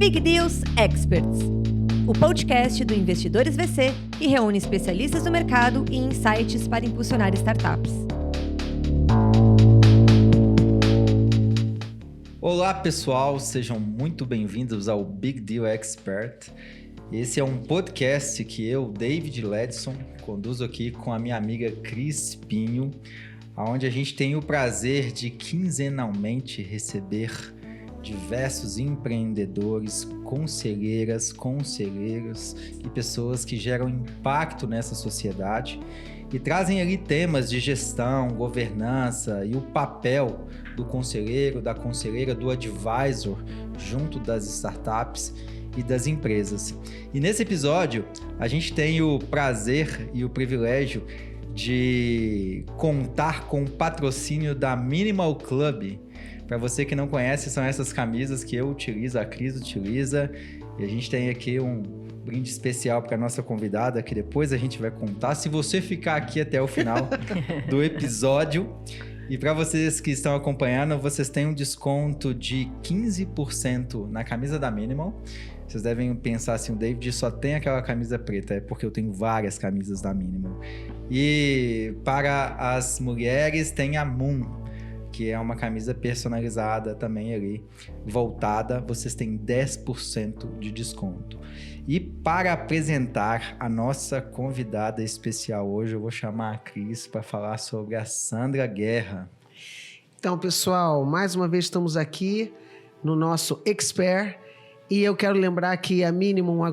Big Deals Experts, o podcast do Investidores VC que reúne especialistas do mercado e insights para impulsionar startups. Olá pessoal, sejam muito bem-vindos ao Big Deal Expert. Esse é um podcast que eu, David Ledson, conduzo aqui com a minha amiga Cris Pinho, onde a gente tem o prazer de quinzenalmente receber diversos empreendedores, conselheiras, conselheiros e pessoas que geram impacto nessa sociedade e trazem ali temas de gestão, governança e o papel do conselheiro, da conselheira, do advisor junto das startups e das empresas. E nesse episódio, a gente tem o prazer e o privilégio de contar com o patrocínio da Minimal Club. Para você que não conhece, são essas camisas que eu utilizo, a Cris utiliza. E a gente tem aqui um brinde especial para a nossa convidada, que depois a gente vai contar, se você ficar aqui até o final do episódio. E para vocês que estão acompanhando, vocês têm um desconto de 15% na camisa da Minimal. Vocês devem pensar assim, o David só tem aquela camisa preta, é porque eu tenho várias camisas da Minimal. E para as mulheres tem a Moon, que é uma camisa personalizada também ali, voltada, vocês têm 10% de desconto. E para apresentar a nossa convidada especial hoje, eu vou chamar a Cris para falar sobre a Sandra Guerra. Então, pessoal, mais uma vez estamos aqui no nosso Expert. E eu quero lembrar que a Minimal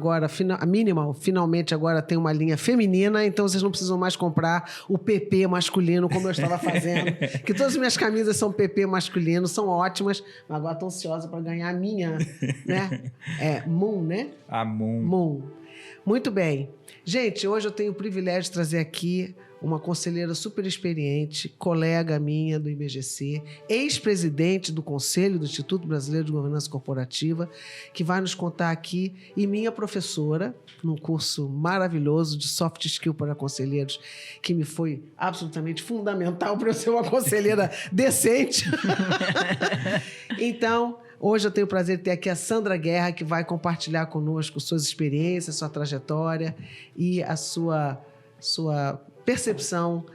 finalmente agora tem uma linha feminina, então vocês não precisam mais comprar o PP masculino, como eu estava fazendo. Que todas as minhas camisas são PP masculino, são ótimas, mas agora estou ansiosa para ganhar a minha, né? É Moon, né? A Moon. Moon. Muito bem. Gente, hoje eu tenho o privilégio de trazer aqui uma conselheira super experiente, colega minha do IBGC, ex-presidente do Conselho do Instituto Brasileiro de Governança Corporativa, que vai nos contar aqui, e minha professora, num curso maravilhoso de soft skill para conselheiros, que me foi absolutamente fundamental para eu ser uma conselheira decente. Então, hoje eu tenho o prazer de ter aqui a Sandra Guerra, que vai compartilhar conosco suas experiências, sua trajetória e a sua percepção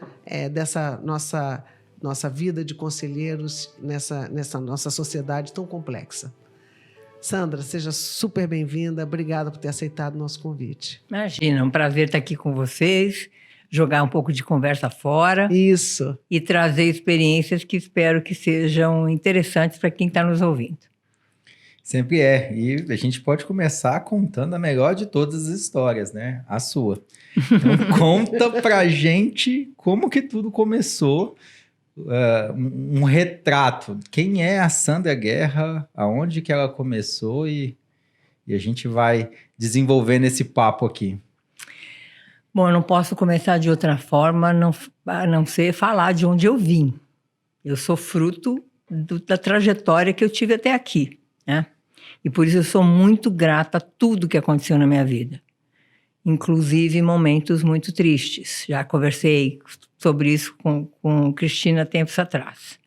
dessa nossa vida de conselheiros nessa nossa sociedade tão complexa. Sandra, seja super bem-vinda. Obrigada por ter aceitado o nosso convite. Imagina, é um prazer estar aqui com vocês, jogar um pouco de conversa fora. Isso. E trazer experiências que espero que sejam interessantes para quem está nos ouvindo. Sempre é. E a gente pode começar contando a melhor de todas as histórias, né? A sua. Então, conta pra gente como que tudo começou, um retrato. Quem é a Sandra Guerra, aonde que ela começou e a gente vai desenvolvendo esse papo aqui. Bom, eu não posso começar de outra forma a não ser falar de onde eu vim. Eu sou fruto da trajetória que eu tive até aqui, né? E por isso eu sou muito grata a tudo que aconteceu na minha vida. Inclusive momentos muito tristes. Já conversei sobre isso com Cristina tempos atrás.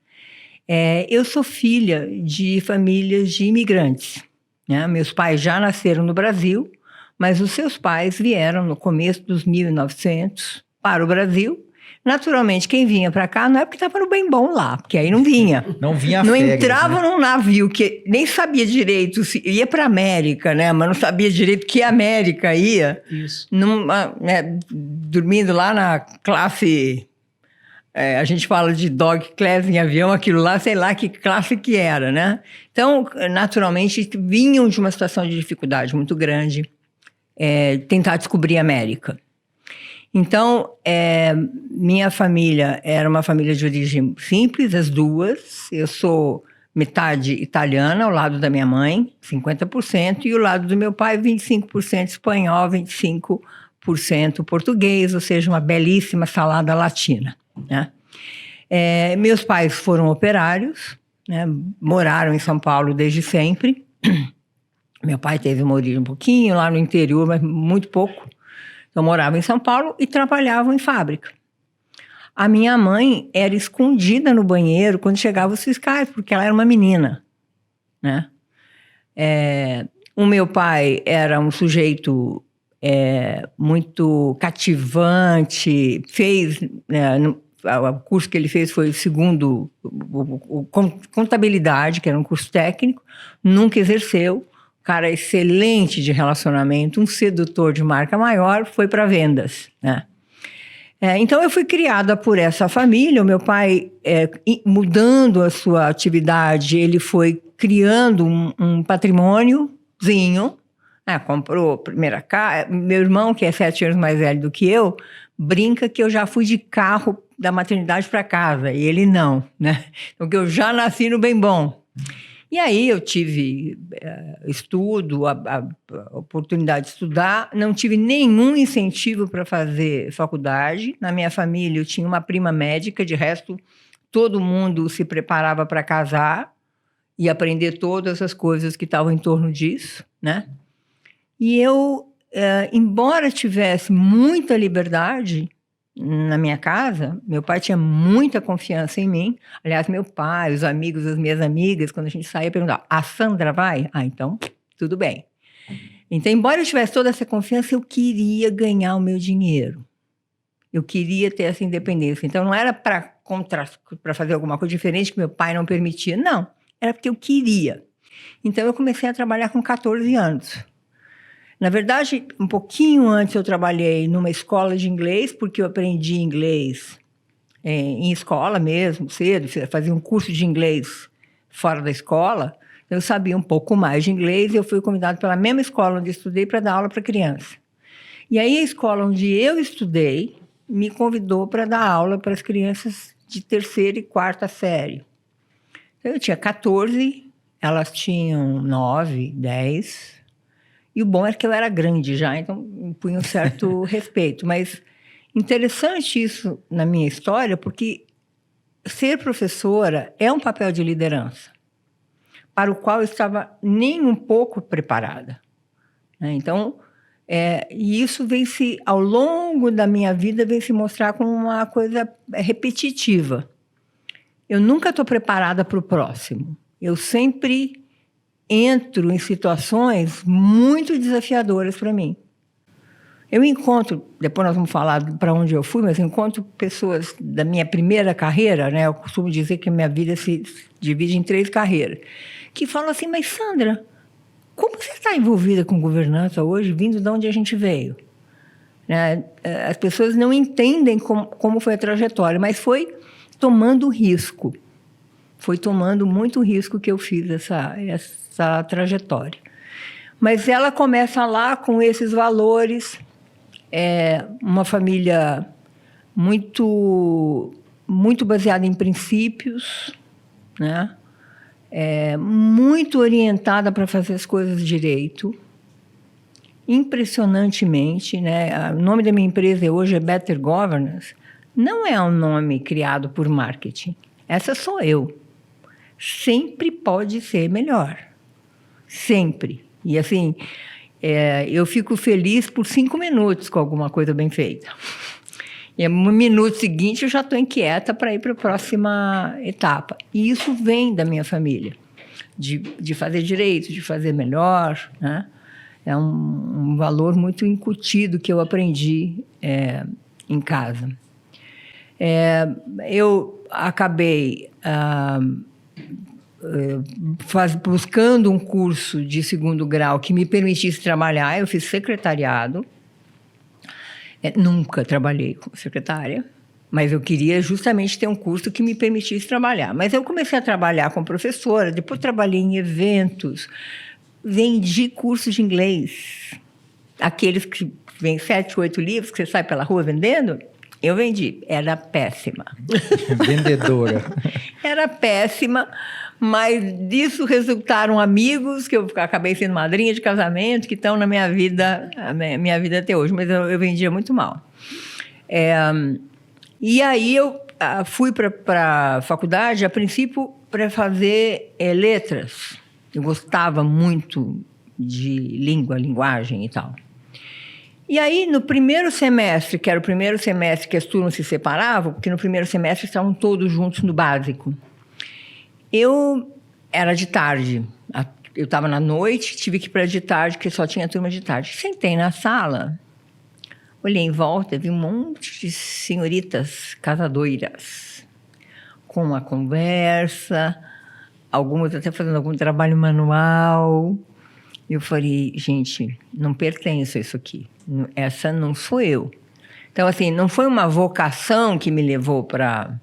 Eu sou filha de famílias de imigrantes, né? Meus pais já nasceram no Brasil, mas os seus pais vieram no começo dos 1900 para o Brasil. Naturalmente, quem vinha para cá não é porque estava no bem bom lá, porque aí não vinha. Não vinha não férias, entrava, né? Num navio que nem sabia direito, ia para a América, né? Mas não sabia direito que América ia. Isso. Dormindo lá na classe, a gente fala de dog class em avião, aquilo lá, sei lá que classe que era, né? Então, naturalmente, vinham de uma situação de dificuldade muito grande, tentar descobrir a América. Então, minha família era uma família de origem simples, as duas. Eu sou metade italiana, ao lado da minha mãe, 50%, e ao lado do meu pai, 25% espanhol, 25% português, ou seja, uma belíssima salada latina, né? Meus pais foram operários, né? Moraram em São Paulo desde sempre. Meu pai teve uma origem um pouquinho lá no interior, mas muito pouco. Então, morava em São Paulo e trabalhava em fábrica. A minha mãe era escondida no banheiro quando chegavam os fiscais, porque ela era uma menina, né? O meu pai era um sujeito muito cativante, o curso que ele fez foi o segundo, contabilidade, que era um curso técnico, nunca exerceu, cara excelente de relacionamento, um sedutor de marca maior, foi para vendas, né? Então, eu fui criada por essa família. O meu pai, mudando a sua atividade, ele foi criando um patrimôniozinho, comprou a primeira casa. Meu irmão, que é 7 anos mais velho do que eu, brinca que eu já fui de carro da maternidade para casa, e ele não, né? Porque eu já nasci no bem bom. E aí eu tive estudo, a oportunidade de estudar, não tive nenhum incentivo para fazer faculdade. Na minha família eu tinha uma prima médica, de resto todo mundo se preparava para casar e aprender todas as coisas que estavam em torno disso, né? E eu, embora tivesse muita liberdade na minha casa, meu pai tinha muita confiança em mim. Aliás, meu pai, os amigos das minhas amigas, quando a gente saía, perguntavam: a Sandra vai? Então, tudo bem. Então, embora eu tivesse toda essa confiança, eu queria ganhar o meu dinheiro. Eu queria ter essa independência. Então, não era para fazer alguma coisa diferente que meu pai não permitia. Não, era porque eu queria. Então, eu comecei a trabalhar com 14 anos. Na verdade, um pouquinho antes eu trabalhei numa escola de inglês, porque eu aprendi inglês em escola mesmo, cedo, fazia um curso de inglês fora da escola. Eu sabia um pouco mais de inglês e eu fui convidada pela mesma escola onde estudei para dar aula para criança. E aí a escola onde eu estudei me convidou para dar aula para as crianças de 3ª e 4ª série. Eu tinha 14, elas tinham 9, 10... E o bom era que eu era grande já, então punha um certo respeito. Mas interessante isso na minha história, porque ser professora é um papel de liderança, para o qual eu estava nem um pouco preparada. Então, e isso ao longo da minha vida, vem se mostrar como uma coisa repetitiva. Eu nunca estou preparada para o próximo. Eu sempre entro em situações muito desafiadoras para mim. Eu encontro, depois nós vamos falar para onde eu fui, mas eu encontro pessoas da minha primeira carreira, né? Eu costumo dizer que a minha vida se divide em 3 carreiras, que falam assim: mas Sandra, como você está envolvida com governança hoje, vindo de onde a gente veio? Né? As pessoas não entendem como foi a trajetória, mas foi tomando risco. Foi tomando muito risco que eu fiz essa trajetória. Mas ela começa lá com esses valores, uma família muito, muito baseada em princípios, né? Muito orientada para fazer as coisas direito, impressionantemente, né? O nome da minha empresa hoje é Better Governance, não é um nome criado por marketing, essa sou eu. Sempre pode ser melhor. Sempre. E assim, eu fico feliz por 5 minutos com alguma coisa bem feita. E no minuto seguinte eu já estou inquieta para ir para a próxima etapa. E isso vem da minha família. De fazer direito, de fazer melhor, né? É um valor muito incutido que eu aprendi em casa. Eu acabei buscando um curso de 2º grau que me permitisse trabalhar. Eu fiz secretariado. Nunca trabalhei como secretária, mas eu queria justamente ter um curso que me permitisse trabalhar. Mas eu comecei a trabalhar como professora, depois trabalhei em eventos, vendi cursos de inglês. Aqueles que vêm 7, 8 livros que você sai pela rua vendendo, eu vendi. Era péssima. Vendedora. Era péssima, mas disso resultaram amigos, que eu acabei sendo madrinha de casamento, que estão na minha vida até hoje, mas eu vendia muito mal. E aí eu fui para a faculdade, a princípio, para fazer letras. Eu gostava muito de linguagem e tal. E aí, no primeiro semestre, que era o primeiro semestre que as turmas se separavam, porque no primeiro semestre estavam todos juntos no básico, eu era de tarde, eu estava na noite, tive que ir para de tarde, porque só tinha turma de tarde. Sentei na sala, olhei em volta, vi um monte de senhoritas casadoiras, com uma conversa, algumas até fazendo algum trabalho manual. Eu falei, gente, não pertenço a isso aqui. Essa não sou eu. Então, assim, não foi uma vocação que me levou para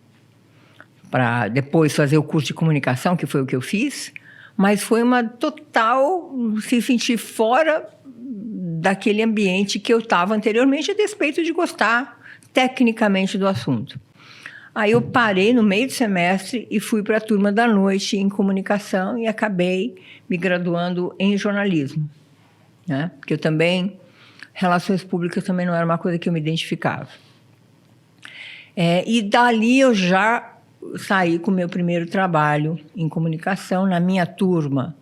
depois fazer o curso de comunicação, que foi o que eu fiz, mas foi uma total se sentir fora daquele ambiente que eu estava anteriormente, a despeito de gostar tecnicamente do assunto. Aí eu parei no meio do semestre e fui para a turma da noite em comunicação e acabei me graduando em jornalismo, né? Porque eu também, relações públicas também não era uma coisa que eu me identificava. E dali eu já saí com o meu primeiro trabalho em comunicação. Na minha turma,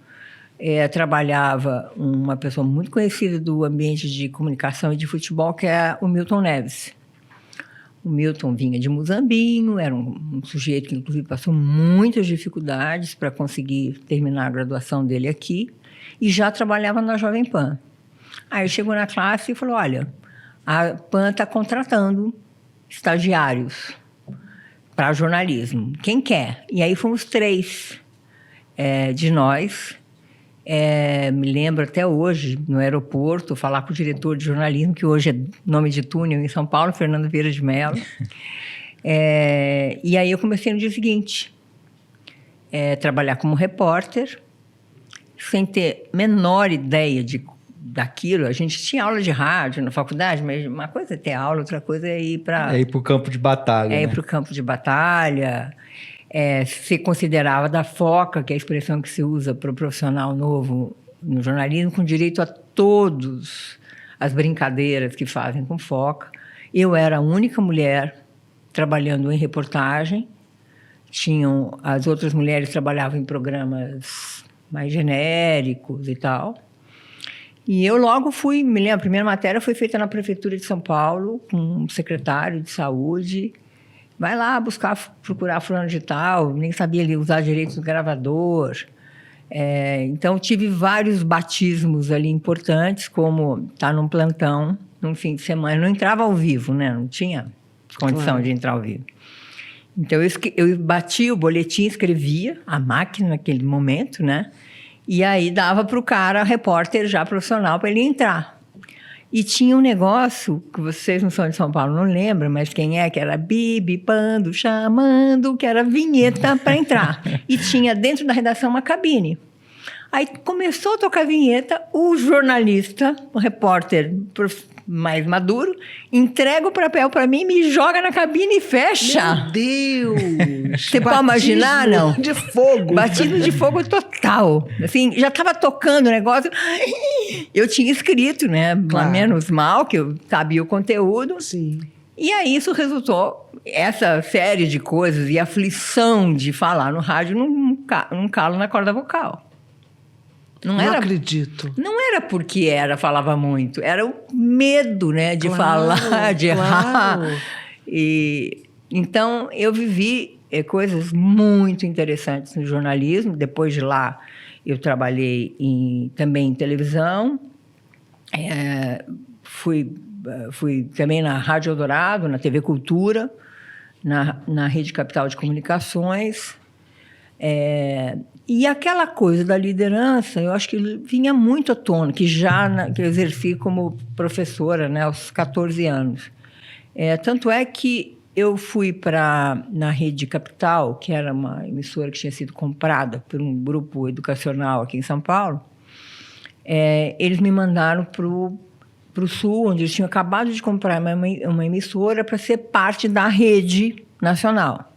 trabalhava uma pessoa muito conhecida do ambiente de comunicação e de futebol, que é o Milton Neves. O Milton vinha de Muzambinho, era um sujeito que, inclusive, passou muitas dificuldades para conseguir terminar a graduação dele aqui, e já trabalhava na Jovem Pan. Aí chegou na classe e falou, olha, a PAN está contratando estagiários para jornalismo. Quem quer? E aí fomos 3 de nós. Me lembro até hoje, no aeroporto, falar com o diretor de jornalismo, que hoje é nome de túnel em São Paulo, Fernando Vieira de Mello. E aí eu comecei no dia seguinte. Trabalhar como repórter, sem ter menor ideia daquilo. A gente tinha aula de rádio na faculdade, mas uma coisa é ter aula, outra coisa é ir para... É ir para o campo de batalha, né? Ir para o campo de batalha. Se considerava da foca, que é a expressão que se usa para o profissional novo no jornalismo, com direito a todas as brincadeiras que fazem com foca. Eu era a única mulher trabalhando em reportagem. As outras mulheres trabalhavam em programas mais genéricos e tal. E eu logo me lembro, a primeira matéria foi feita na Prefeitura de São Paulo, com um secretário de saúde. Vai lá procurar fulano de tal, nem sabia ali usar direito do gravador. Então, tive vários batismos ali importantes, como estar num plantão, num fim de semana. Não entrava ao vivo, né? Não tinha condição de entrar ao vivo. Então, eu batia o boletim, escrevia a máquina naquele momento, né? E aí dava para o cara, repórter já profissional, para ele entrar. E tinha um negócio, que vocês não são de São Paulo, não lembram, mas quem que era bipando, chamando, que era vinheta para entrar. E tinha dentro da redação uma cabine. Aí começou a tocar a vinheta, o jornalista, o repórter mais maduro, entrega o papel para mim, me joga na cabine e fecha. Meu Deus! Você pode imaginar, não? De fogo. Batismo de fogo total. Assim, já estava tocando o negócio. Eu tinha escrito, né? Claro. Menos mal, que eu sabia o conteúdo. Sim. E aí isso resultou, essa série de coisas e a aflição de falar no rádio num calo na corda vocal. Não acredito. Não era porque falava muito, era o medo, né, de falar, de errar. Então, eu vivi coisas muito interessantes no jornalismo. Depois de lá, eu trabalhei também em televisão. Fui também na Rádio Eldorado, na TV Cultura, na Rede Capital de Comunicações. E aquela coisa da liderança, eu acho que vinha muito à tona, que eu exerci como professora, né, aos 14 anos. Tanto é que eu fui na Rede Capital, que era uma emissora que tinha sido comprada por um grupo educacional aqui em São Paulo. Eles me mandaram para o Sul, onde eles tinham acabado de comprar uma emissora para ser parte da rede nacional.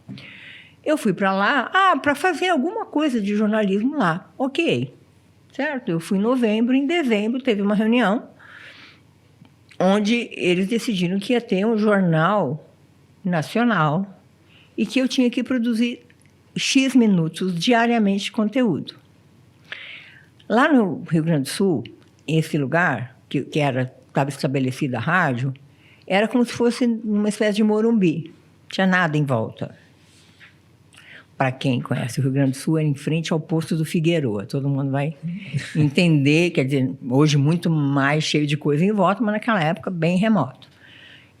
Eu fui para lá, para fazer alguma coisa de jornalismo lá. Ok, certo? Eu fui em novembro, em dezembro teve uma reunião onde eles decidiram que ia ter um jornal nacional e que eu tinha que produzir X minutos diariamente de conteúdo. Lá no Rio Grande do Sul, esse lugar, que estava estabelecida a rádio, era como se fosse uma espécie de Morumbi. Não tinha nada em volta. para quem conhece o Rio Grande do Sul, era em frente ao posto do Figueroa. Todo mundo vai entender, quer dizer, hoje muito mais cheio de coisa em volta, mas naquela época bem remoto.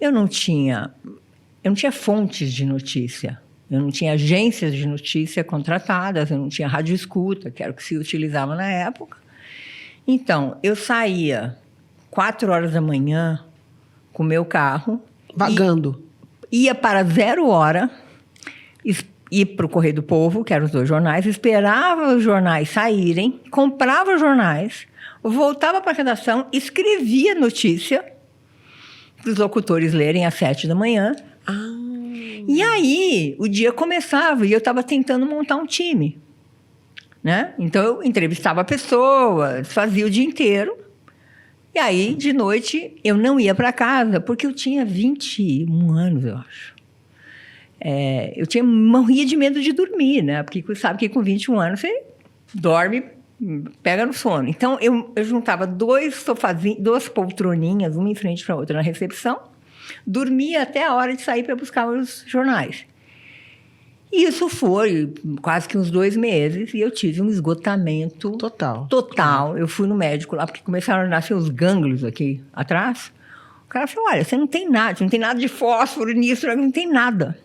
Eu não tinha fontes de notícia, eu não tinha agências de notícia contratadas, eu não tinha rádio escuta, que era o que se utilizava na época. Então, eu saía 4 horas da manhã com o meu carro. Vagando. Ia para 0 hora, ia para o Correio do Povo, que eram os 2 jornais, esperava os jornais saírem, comprava os jornais, voltava para a redação, escrevia notícia para os locutores lerem às 7 da manhã. E aí, o dia começava e eu estava tentando montar um time, né? Então, eu entrevistava pessoas, fazia o dia inteiro. E aí, de noite, eu não ia para casa, porque eu tinha 21 anos, eu acho. Morria de medo de dormir, né? Porque sabe que com 21 anos você dorme, pega no sono. Então, eu juntava 2 sofazinhos, 2 poltroninhas, uma em frente para a outra na recepção, dormia até a hora de sair para buscar os jornais. E isso foi quase que uns 2 meses e eu tive um esgotamento total. Eu fui no médico lá, porque começaram a nascer os gânglios aqui atrás. O cara falou, olha, você não tem nada de fósforo nisso, não tem nada.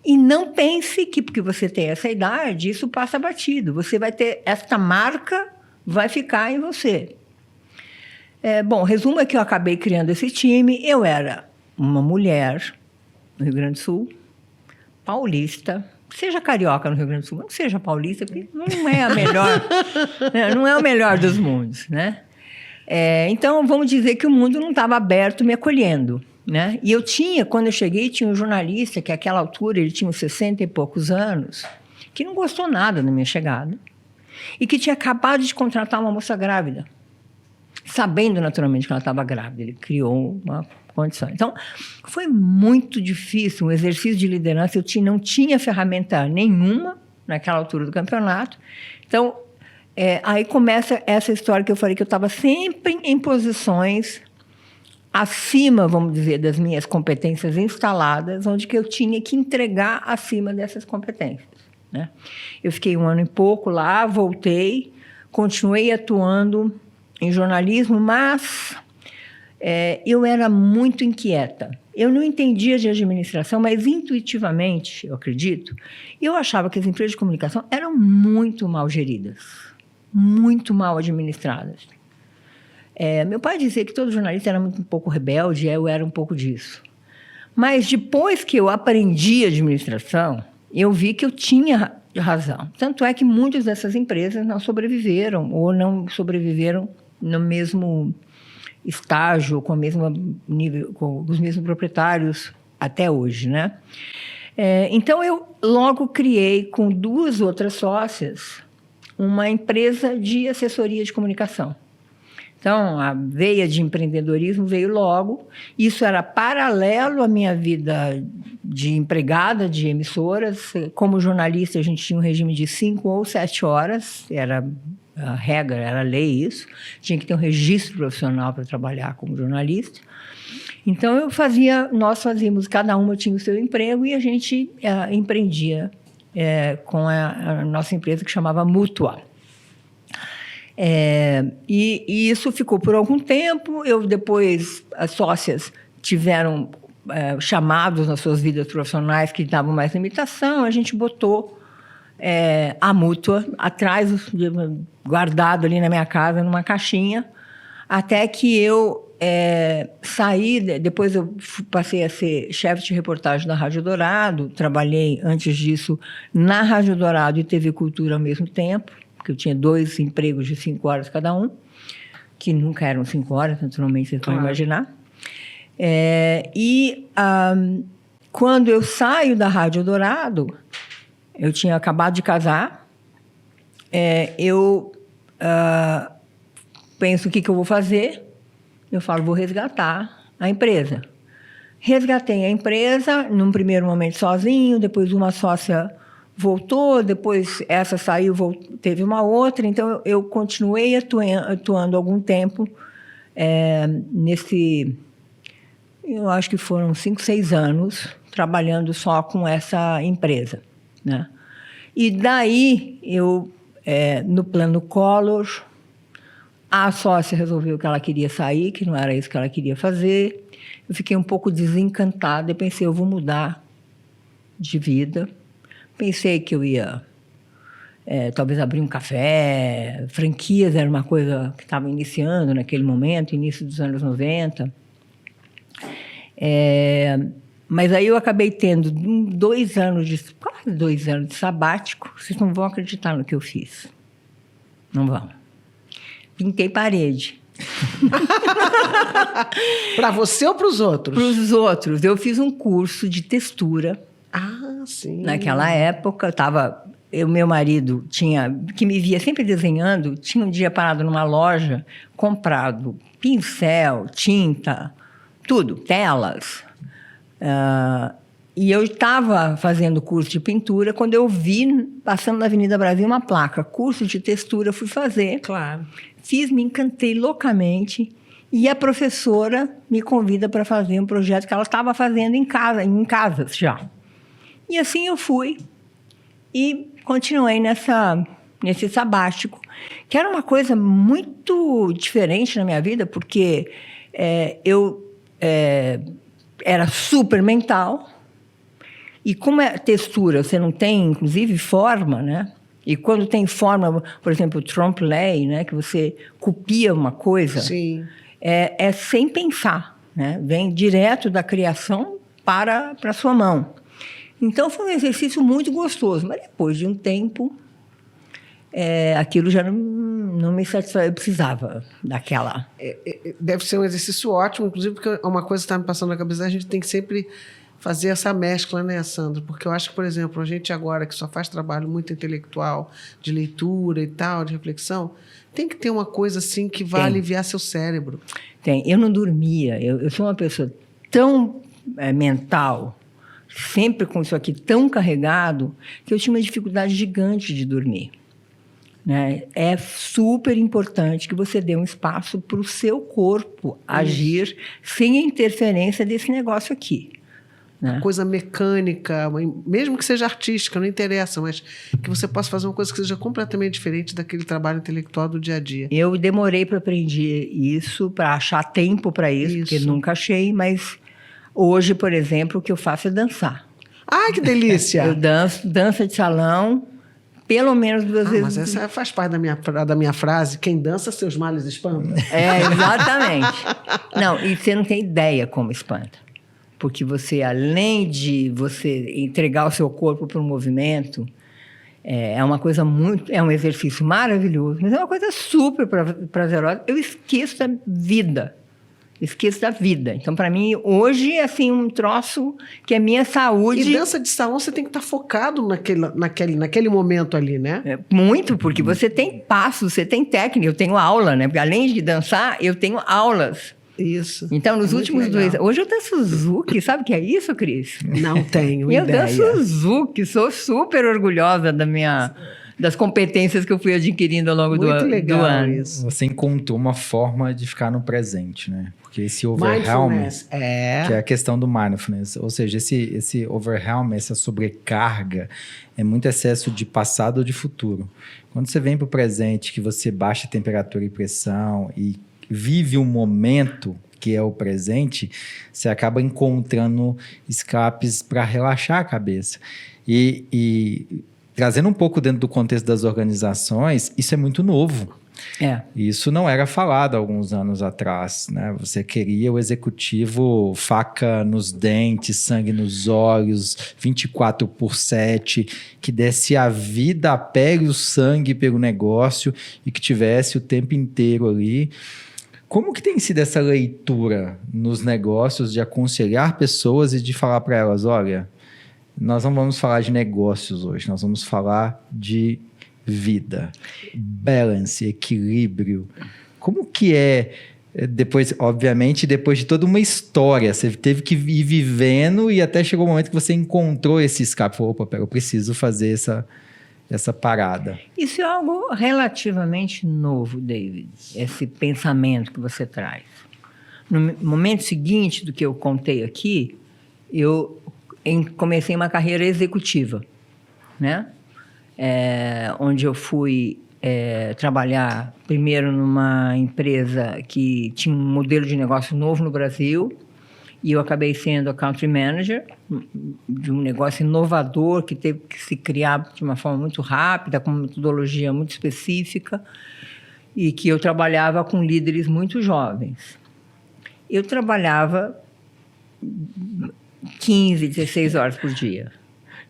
E não pense que porque você tem essa idade, isso passa batido. Você vai ter, esta marca vai ficar em você. Bom, resumo é que eu acabei criando esse time. Eu era uma mulher no Rio Grande do Sul, paulista, seja carioca no Rio Grande do Sul, não seja paulista, porque não é a melhor, não é o melhor dos mundos, né? Então, vamos dizer que o mundo não estava aberto me acolhendo, né? E quando eu cheguei, tinha um jornalista que, àquela altura, ele tinha uns 60 e poucos anos, que não gostou nada da minha chegada e que tinha acabado de contratar uma moça grávida, sabendo naturalmente que ela estava grávida. Ele criou uma condição. Então, foi muito difícil, um exercício de liderança. Eu não tinha ferramenta nenhuma naquela altura do campeonato. Então, aí começa essa história que eu falei, que eu estava sempre em posições acima, vamos dizer, das minhas competências instaladas, onde que eu tinha que entregar acima dessas competências, né? Eu fiquei 1 ano e pouco lá, voltei, continuei atuando em jornalismo, mas eu era muito inquieta. Eu não entendia de administração, mas intuitivamente, eu acredito, eu achava que as empresas de comunicação eram muito mal geridas, muito mal administradas. Meu pai dizia que todo jornalista era um pouco rebelde, eu era um pouco disso. Mas depois que eu aprendi administração, eu vi que eu tinha razão. Tanto é que muitas dessas empresas não sobreviveram, ou não sobreviveram no mesmo estágio, com o mesmo nível, com os mesmos proprietários até hoje, né? Então, eu logo criei, com 2 outras sócias, uma empresa de assessoria de comunicação. Então, a veia de empreendedorismo veio logo. Isso era paralelo à minha vida de empregada de emissoras. Como jornalista, a gente tinha um regime de 5 ou 7 horas, era a regra, era a lei isso. Tinha que ter um registro profissional para trabalhar como jornalista. Então, nós fazíamos, cada uma tinha o seu emprego e a gente empreendia com a nossa empresa que chamava Mútua. E isso ficou por algum tempo. Depois, as sócias tiveram chamados nas suas vidas profissionais que davam mais limitação. A gente botou a Mútua atrás, guardado ali na minha casa, numa caixinha, até que eu saí. Depois eu passei a ser chefe de reportagem da Rádio Dourado. Trabalhei, antes disso, na Rádio Dourado e TV Cultura ao mesmo tempo, porque eu tinha 2 empregos de 5 horas cada um, que nunca eram 5 horas, naturalmente, vocês vão imaginar. Quando eu saio da Rádio Dourado, eu tinha acabado de casar, eu penso o que eu vou fazer. Eu falo, vou resgatar a empresa. Resgatei a empresa, num primeiro momento sozinho, depois uma sócia voltou, depois essa saiu, teve uma outra. Então, eu continuei atuando algum tempo eu acho que foram 5, 6 anos, trabalhando só com essa empresa, né? E daí, no plano Collor, a sócia resolveu que ela queria sair, que não era isso que ela queria fazer. Eu fiquei um pouco desencantada e pensei, eu vou mudar de vida. Pensei que eu ia, talvez, abrir um café. Franquias era uma coisa que estava iniciando naquele momento, início dos anos 90. Mas aí eu acabei tendo quase 2 anos de sabático. Vocês não vão acreditar no que eu fiz. Não vão. Pintei parede. Para você ou para os outros? Para os outros. Eu fiz um curso de textura. Ah, sim. Naquela época, meu marido que me via sempre desenhando, tinha um dia parado numa loja, comprado pincel, tinta, tudo, telas. E eu estava fazendo curso de pintura quando eu vi, passando na Avenida Brasil, uma placa, curso de textura, fui fazer. Claro. Fiz, me encantei loucamente. E a professora me convida para fazer um projeto que ela estava fazendo em casas já. E assim eu fui e continuei nesse sabático, que era uma coisa muito diferente na minha vida, porque eu era super mental, e como é textura, você não tem, inclusive, forma, né? E quando tem forma, por exemplo, o trompe-l'œil, né? Que você copia uma coisa, sim. É sem pensar, né? Vem direto da criação para a sua mão. Então, foi um exercício muito gostoso, mas depois de um tempo, aquilo já não me satisfazia, eu precisava daquela... Deve ser um exercício ótimo, inclusive, porque uma coisa que está me passando na cabeça, a gente tem que sempre fazer essa mescla, né, Sandra? Porque eu acho que, por exemplo, a gente agora, que só faz trabalho muito intelectual, de leitura e tal, de reflexão, tem que ter uma coisa assim que vai aliviar seu cérebro. Tem. Eu não dormia, eu sou uma pessoa tão mental, sempre com isso aqui tão carregado, que eu tinha uma dificuldade gigante de dormir. Né? É super importante que você dê um espaço para o seu corpo agir sem a interferência desse negócio aqui. Né? Coisa mecânica, mesmo que seja artística, não interessa, mas que você possa fazer uma coisa que seja completamente diferente daquele trabalho intelectual do dia a dia. Eu demorei para aprender isso, para achar tempo para isso, porque nunca achei, mas hoje, por exemplo, o que eu faço é dançar. Ai, que delícia! Eu dança de salão, pelo menos 2 vezes. Mas essa faz parte da minha frase, quem dança, seus males espanta. Exatamente. Não, e você não tem ideia como espanta. Porque você, além de você entregar o seu corpo para o movimento, é uma coisa é um exercício maravilhoso, mas é uma coisa super prazerosa. Eu esqueço da vida. Então, para mim, hoje é assim, um troço que é minha saúde. E dança de salão, você tem que estar focado naquele momento ali, né? Muito, porque você tem passos, você tem técnica. Eu tenho aula, né? Porque além de dançar, eu tenho aulas. Isso. Então, nos últimos 2 anos... Hoje eu danço Zouk. Sabe o que é isso, Cris? Não tenho ideia. Eu danço Zouk. Sou super orgulhosa das competências que eu fui adquirindo ao longo do ano. Isso. Você encontrou uma forma de ficar no presente, né? Porque esse overwhelm, que é a questão do mindfulness, ou seja, esse overwhelm, essa sobrecarga, é muito excesso de passado ou de futuro. Quando você vem para o presente, que você baixa a temperatura e pressão e vive um momento que é o presente, você acaba encontrando escapes para relaxar a cabeça. E trazendo um pouco dentro do contexto das organizações, isso é muito novo. Isso não era falado há alguns anos atrás, né? Você queria o executivo faca nos dentes, sangue nos olhos, 24/7, que desse a vida, a pele e o sangue pelo negócio e que tivesse o tempo inteiro ali. Como que tem sido essa leitura nos negócios de aconselhar pessoas e de falar para elas, olha, nós não vamos falar de negócios hoje, nós vamos falar de vida, balance, equilíbrio. Como que depois, obviamente, depois de toda uma história, você teve que ir vivendo e até chegou o momento que você encontrou esse escape, falou, opa, eu preciso fazer essa parada. Isso é algo relativamente novo, David, esse pensamento que você traz. No momento seguinte do que eu contei aqui, eu comecei uma carreira executiva, né? onde eu fui trabalhar primeiro numa empresa que tinha um modelo de negócio novo no Brasil, e eu acabei sendo a country manager de um negócio inovador que teve que se criar de uma forma muito rápida, com uma metodologia muito específica, e que eu trabalhava com líderes muito jovens. Eu trabalhava 15, 16 horas por dia.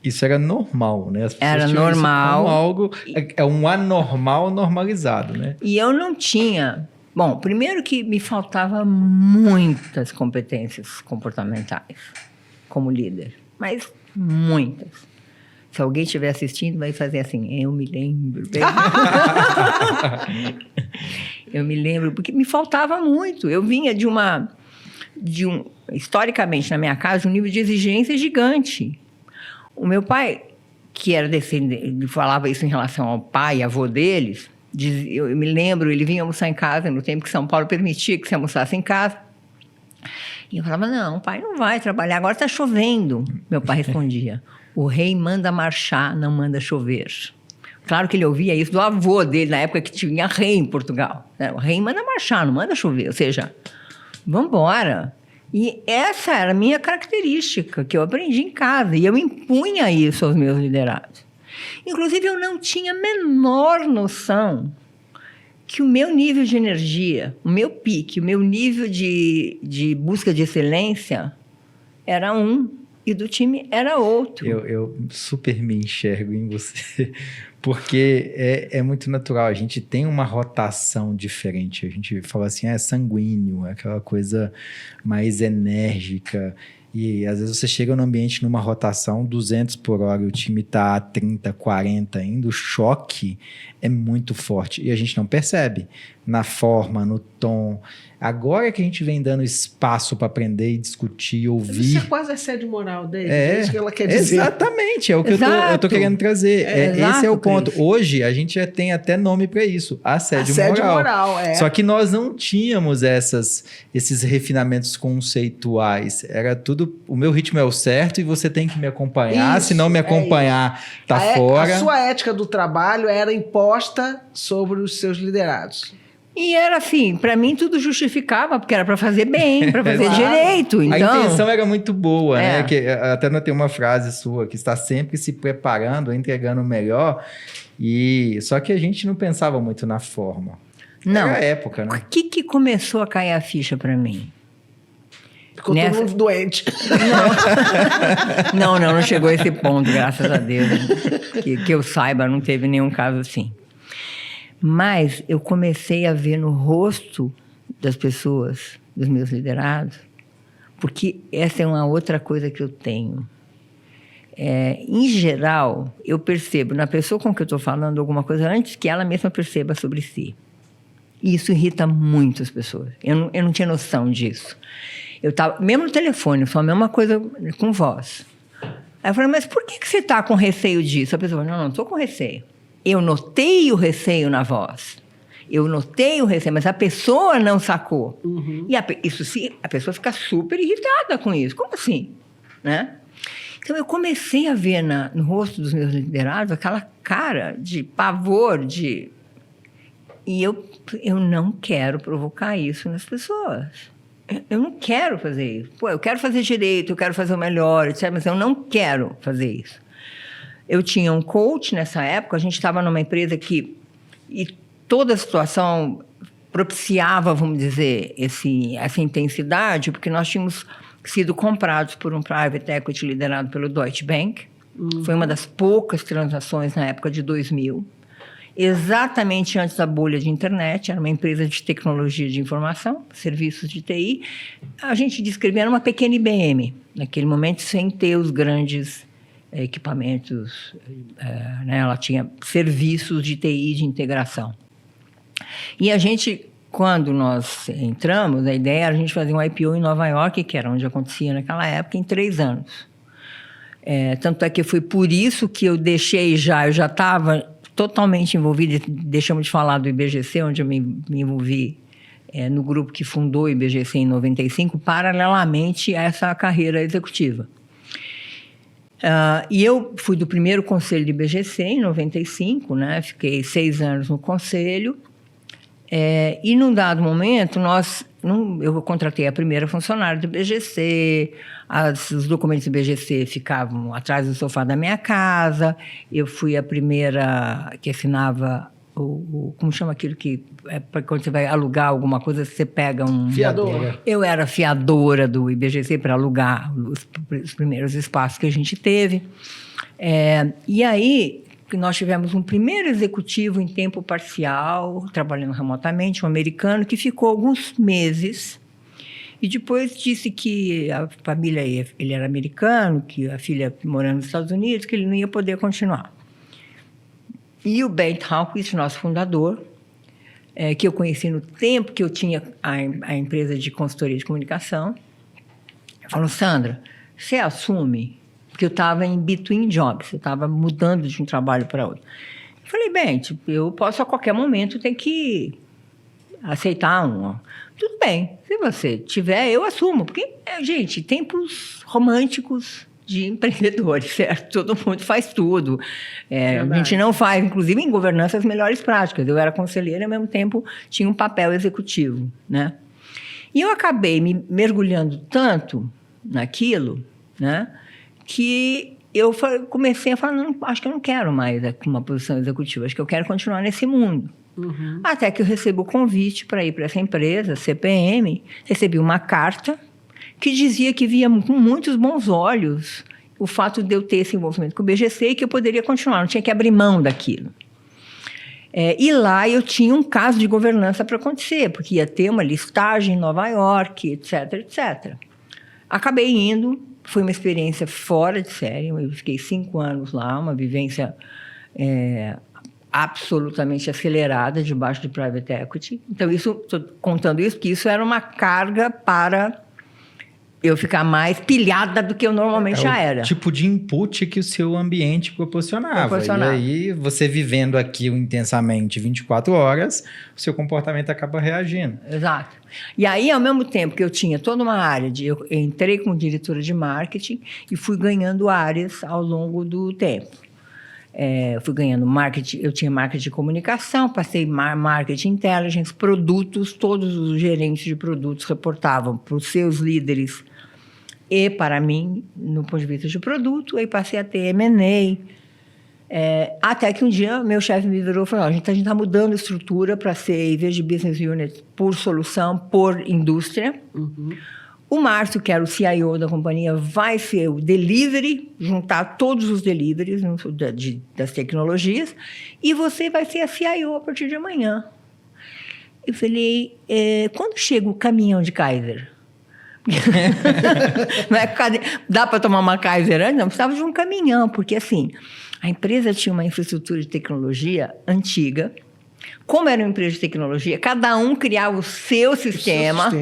Isso era normal, né? As pessoas Era tinham isso normal. como algo, é um anormal normalizado, né? E eu não tinha... Bom, primeiro que me faltava muitas competências comportamentais como líder, mas muitas. Se alguém estiver assistindo, vai fazer assim, eu me lembro. Eu me lembro, porque me faltava muito. Eu vinha historicamente, na minha casa, de um nível de exigência gigante. O meu pai, que era descendente, falava isso em relação ao pai e avô deles, eu me lembro, ele vinha almoçar em casa no tempo que São Paulo permitia que você almoçasse em casa. E eu falava, não, pai não vai trabalhar, agora está chovendo. Meu pai respondia, o rei manda marchar, não manda chover. Claro que ele ouvia isso do avô dele, na época que tinha rei em Portugal. O rei manda marchar, não manda chover. Ou seja, vamos embora. E essa era a minha característica, que eu aprendi em casa. E eu impunha isso aos meus liderados. Inclusive, eu não tinha a menor noção que o meu nível de energia, o meu pique, o meu nível de busca de excelência era um e do time era outro. Eu super me enxergo em você, porque é muito natural. A gente tem uma rotação diferente. A gente fala assim, é sanguíneo, é aquela coisa mais enérgica. E às vezes você chega no ambiente numa rotação 200 por hora e o time está a 30, 40 ainda, o choque é muito forte e a gente não percebe na forma, no tom. Agora que a gente vem dando espaço para aprender e discutir, ouvir. Isso é quase assédio moral dele, é isso que ela quer dizer. Exatamente, é o que eu tô querendo trazer. Esse é o ponto. Cris. Hoje a gente já tem até nome para isso, assédio moral. Só que nós não tínhamos esses refinamentos conceituais. Era tudo, o meu ritmo é o certo e você tem que me acompanhar, se não me acompanhar, tá fora. A sua ética do trabalho era imposta sobre os seus liderados. E era assim, para mim tudo justificava, porque era para fazer bem, para fazer direito. Então, a intenção era muito boa, né? Que até não tem uma frase sua, que está sempre se preparando, entregando o melhor. Só que a gente não pensava muito na forma. Não. Era a época, né? O que começou a cair a ficha para mim? Ficou todo mundo doente. Não chegou a esse ponto, graças a Deus. Que eu saiba, não teve nenhum caso assim. Mas eu comecei a ver no rosto das pessoas, dos meus liderados, porque essa é uma outra coisa que eu tenho. Em geral, eu percebo na pessoa com que eu estou falando alguma coisa antes que ela mesma perceba sobre si. E isso irrita muito as pessoas. Eu não tinha noção disso. Eu estava, mesmo no telefone, foi a mesma coisa com voz. Aí eu falei, mas por que você está com receio disso? A pessoa falou, não estou com receio. Eu notei o receio na voz. Eu notei o receio, mas a pessoa não sacou. Uhum. E a pessoa fica super irritada com isso. Como assim? Né? Então, eu comecei a ver no rosto dos meus liderados aquela cara de pavor, E eu não quero provocar isso nas pessoas. Eu não quero fazer isso. Eu quero fazer direito, eu quero fazer o melhor, etc., mas eu não quero fazer isso. Eu tinha um coach nessa época, a gente estava numa empresa e toda a situação propiciava, vamos dizer, essa intensidade, porque nós tínhamos sido comprados por um private equity liderado pelo Deutsche Bank. Foi uma das poucas transações na época de 2000. Exatamente antes da bolha de internet, era uma empresa de tecnologia de informação, serviços de TI. A gente descrevia uma pequena IBM, naquele momento sem ter os grandes equipamentos, né? Ela tinha serviços de TI de integração. E a gente, quando nós entramos, a ideia era a gente fazer um IPO em Nova York, que era onde acontecia naquela época, em 3 anos. Tanto é que foi por isso que eu já estava totalmente envolvida, deixamos de falar do IBGC, onde eu me envolvi no grupo que fundou o IBGC em 95, paralelamente a essa carreira executiva. E eu fui do primeiro conselho do IBGC, em 95, né? Fiquei 6 anos no conselho. E num dado momento, eu contratei a primeira funcionária do IBGC, os documentos do IBGC ficavam atrás do sofá da minha casa, eu fui a primeira que assinava como chama aquilo que quando você vai alugar alguma coisa, você pega um... Fiadora. Eu era fiadora do IBGC para alugar os primeiros espaços que a gente teve. E aí, nós tivemos um primeiro executivo em tempo parcial, trabalhando remotamente, um americano, que ficou alguns meses e depois disse que a família, ele era americano, que a filha morando nos Estados Unidos, que ele não ia poder continuar. E o Bent Hallquist, nosso fundador, que eu conheci no tempo que eu tinha a empresa de consultoria de comunicação, falou: Sandra, você assume? Porque eu estava em between jobs, eu estava mudando de um trabalho para outro. Eu falei: Bent, eu posso a qualquer momento ter que aceitar um. Tudo bem, se você tiver, eu assumo. Porque, gente, tempos românticos de empreendedores, certo? Todo mundo faz tudo. A gente não faz, inclusive em governança, as melhores práticas. Eu era conselheira e, ao mesmo tempo, tinha um papel executivo, né? E eu acabei me mergulhando tanto naquilo, né, que eu comecei a falar: não, acho que eu não quero mais uma posição executiva, acho que eu quero continuar nesse mundo. Uhum. Até que eu recebo o convite para ir para essa empresa, CPM, recebi uma carta que dizia que via com muitos bons olhos o fato de eu ter esse envolvimento com o BGC e que eu poderia continuar, não tinha que abrir mão daquilo. E lá eu tinha um caso de governança para acontecer, porque ia ter uma listagem em Nova York, etc, etc. Acabei indo, foi uma experiência fora de série, eu fiquei 5 anos lá, uma vivência absolutamente acelerada debaixo de private equity. Então, estou contando isso, porque isso era uma carga para eu ficar mais pilhada do que eu normalmente já era. O tipo de input que o seu ambiente proporcionava. E aí, você vivendo aquilo intensamente 24 horas, o seu comportamento acaba reagindo. Exato. E aí, ao mesmo tempo que eu tinha toda uma área eu entrei como diretora de marketing e fui ganhando áreas ao longo do tempo. Fui ganhando marketing, eu tinha marketing de comunicação, passei marketing intelligence, produtos, todos os gerentes de produtos reportavam para os seus líderes e para mim, no ponto de vista de produto, aí passei a ter M&A, até que um dia meu chefe me virou e falou: a gente está mudando a estrutura para ser, em vez de business unit, por solução, por indústria. Uhum. O Márcio, que era o CIO da companhia, vai ser o delivery, juntar todos os deliveries das tecnologias, e você vai ser a CIO a partir de amanhã. Eu falei: quando chega o caminhão de Kaiser? Não dá para tomar uma Kaiser antes? Não, precisava de um caminhão, porque assim, a empresa tinha uma infraestrutura de tecnologia antiga. Como era uma empresa de tecnologia, cada um criava o seu sistema.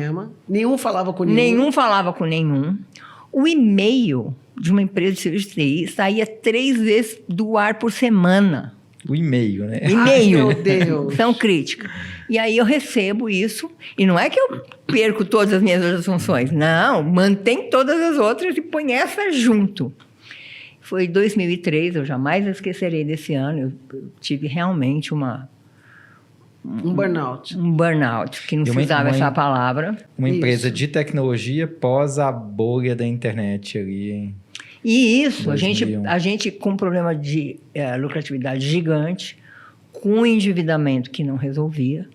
Nenhum falava com nenhum. Nenhum falava com nenhum. O e-mail de uma empresa de serviço de TI saía 3 vezes do ar por semana. O e-mail, né? E-mail. Ai, meu Deus. São crítica. E aí eu recebo isso, e não é que eu perco todas as minhas outras funções. Não, mantém todas as outras e põe essa junto. Foi em 2003, eu jamais esquecerei desse ano, eu tive realmente um burnout. Um burnout, que não precisava essa palavra. Uma empresa de tecnologia pós a bolha da internet ali. E isso, a gente com um problema de lucratividade gigante, com endividamento que não resolvia,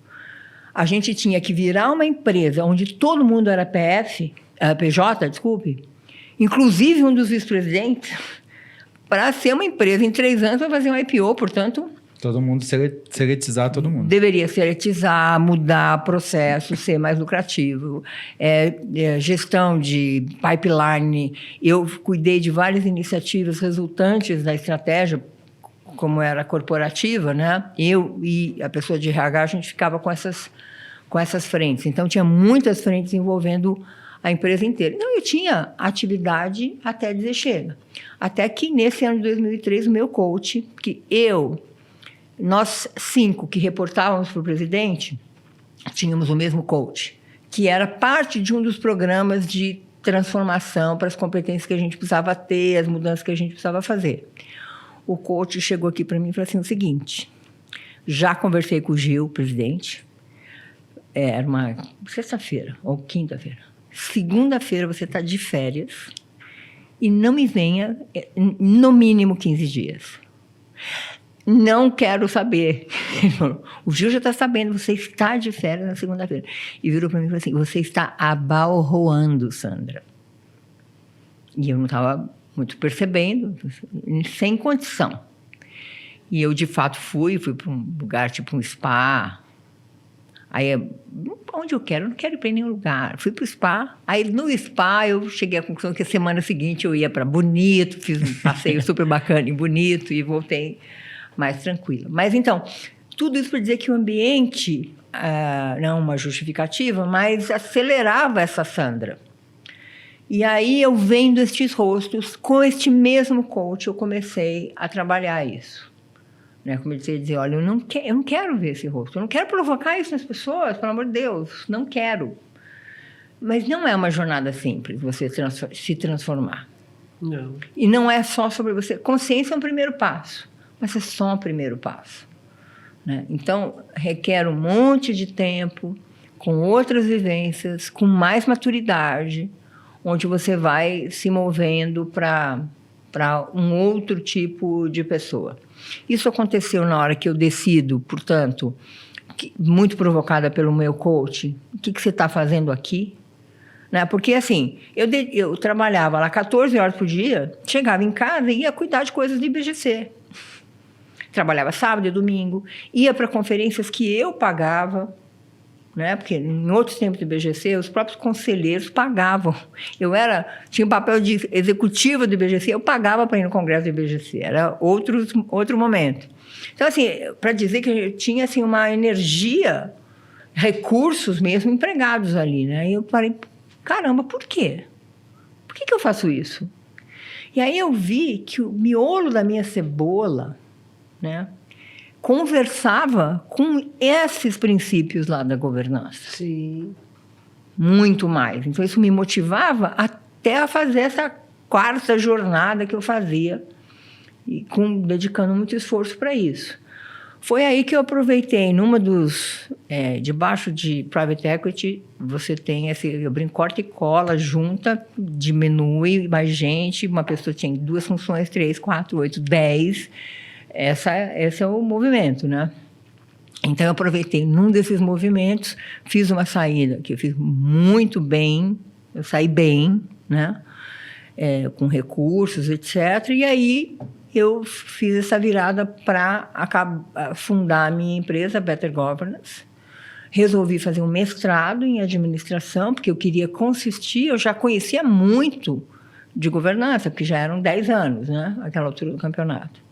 a gente tinha que virar uma empresa onde todo mundo era PJ, inclusive um dos vice-presidentes, para ser uma empresa em 3 anos para fazer um IPO, portanto... Todo mundo seletizar todo mundo. Deveria seletizar, mudar processo, ser mais lucrativo. Gestão de pipeline. Eu cuidei de várias iniciativas resultantes da estratégia, como era corporativa, né? Eu e a pessoa de RH, a gente ficava com essas frentes. Então, tinha muitas frentes envolvendo a empresa inteira. Então, eu tinha atividade até dizer chega. Até que, nesse ano de 2003, o meu coach, nós 5 que reportávamos para o presidente, tínhamos o mesmo coach, que era parte de um dos programas de transformação para as competências que a gente precisava ter, as mudanças que a gente precisava fazer. O coach chegou aqui para mim e falou assim, o seguinte, já conversei com o Gil, presidente, era uma sexta-feira ou quinta-feira. Segunda-feira você está de férias e não me venha no mínimo 15 dias. Não quero saber. Ele falou, o Gil já está sabendo, você está de férias na segunda-feira. E virou para mim e falou assim, você está abalroando, Sandra. E eu não estava muito percebendo, sem condição. E eu, de fato, fui para um lugar, tipo um spa. Aí, onde eu quero? Eu não quero ir para nenhum lugar. Fui para o spa. Aí, no spa, eu cheguei à conclusão que a semana seguinte eu ia para Bonito, fiz um passeio super bacana em Bonito e voltei mais tranquila. Mas, então, tudo isso para dizer que o ambiente, não uma justificativa, mas acelerava essa Sandra. E aí, eu vendo estes rostos, com este mesmo coach, eu comecei a trabalhar isso. Comecei a dizer, olha, eu não quero ver esse rosto, eu não quero provocar isso nas pessoas, pelo amor de Deus, não quero. Mas não é uma jornada simples você se transformar. Não. E não é só sobre você. Consciência é um primeiro passo, mas é só um primeiro passo. Então, requer um monte de tempo, com outras vivências, com mais maturidade, onde você vai se movendo para um outro tipo de pessoa. Isso aconteceu na hora que eu decido, portanto, muito provocada pelo meu coach, o que você está fazendo aqui? Porque, assim, eu trabalhava lá 14 horas por dia, chegava em casa e ia cuidar de coisas de IBGC. Trabalhava sábado e domingo, ia para conferências que eu pagava, porque em outros tempos do IBGC, os próprios conselheiros pagavam. Tinha um papel de executiva do IBGC, eu pagava para ir no congresso do IBGC, era outro momento. Então, assim, para dizer que eu tinha assim, uma energia, recursos mesmo empregados ali, E eu parei, caramba, por quê? Por que eu faço isso? E aí eu vi que o miolo da minha cebola, conversava com esses princípios lá da governança. Sim. Muito mais. Então, isso me motivava até a fazer essa quarta jornada que eu fazia, e dedicando muito esforço para isso. Foi aí que eu aproveitei, debaixo de private equity, você tem eu brinco, corta e cola, junta, diminui mais gente, uma pessoa tinha 2 funções, 3, 4, 8, 10... Esse é o movimento, Então, eu aproveitei num desses movimentos, fiz uma saída que eu fiz muito bem, eu saí bem, com recursos, etc. E aí, eu fiz essa virada para fundar a minha empresa, Better Governance. Resolvi fazer um mestrado em administração, porque eu queria consistir, eu já conhecia muito de governança, porque já eram 10 anos, naquela altura do campeonato.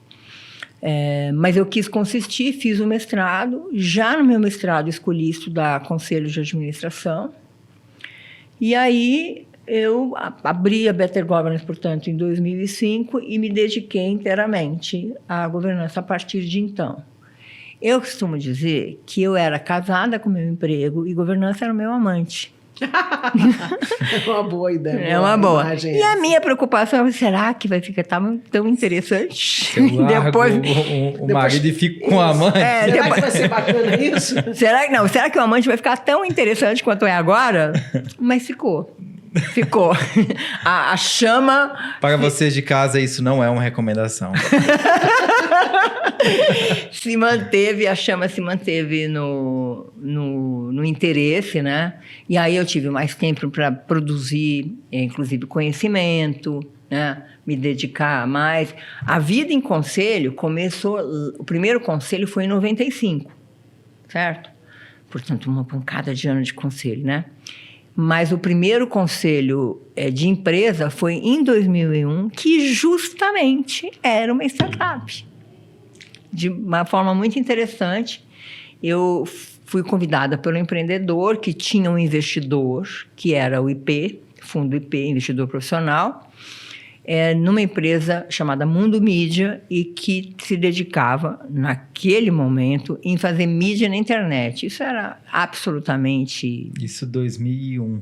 Mas eu quis consistir, fiz o mestrado. Já no meu mestrado, escolhi estudar Conselho de Administração. E aí, eu abri a Better Governance, portanto, em 2005 e me dediquei inteiramente à governança a partir de então. Eu costumo dizer que eu era casada com o meu emprego e governança era o meu amante. É uma boa ideia. É uma boa. E a minha preocupação é, será que vai ficar tão interessante? Eu depois o marido e fico com a amante. Será que vai ser bacana isso? Será que o amante vai ficar tão interessante quanto é agora? Mas ficou. A chama... Para vocês de casa, isso não é uma recomendação. A chama se manteve no interesse, E aí eu tive mais tempo para produzir, inclusive, conhecimento, me dedicar mais. A vida em conselho começou... O primeiro conselho foi em 95, certo? Portanto, uma pancada de ano de conselho, Mas o primeiro conselho de empresa foi em 2001, que justamente era uma startup. De uma forma muito interessante, eu fui convidada pelo empreendedor, que tinha um investidor, que era o IP, Fundo IP, investidor profissional, numa empresa chamada Mundo Mídia e que se dedicava, naquele momento, em fazer mídia na internet. Isso era absolutamente... Isso 2001.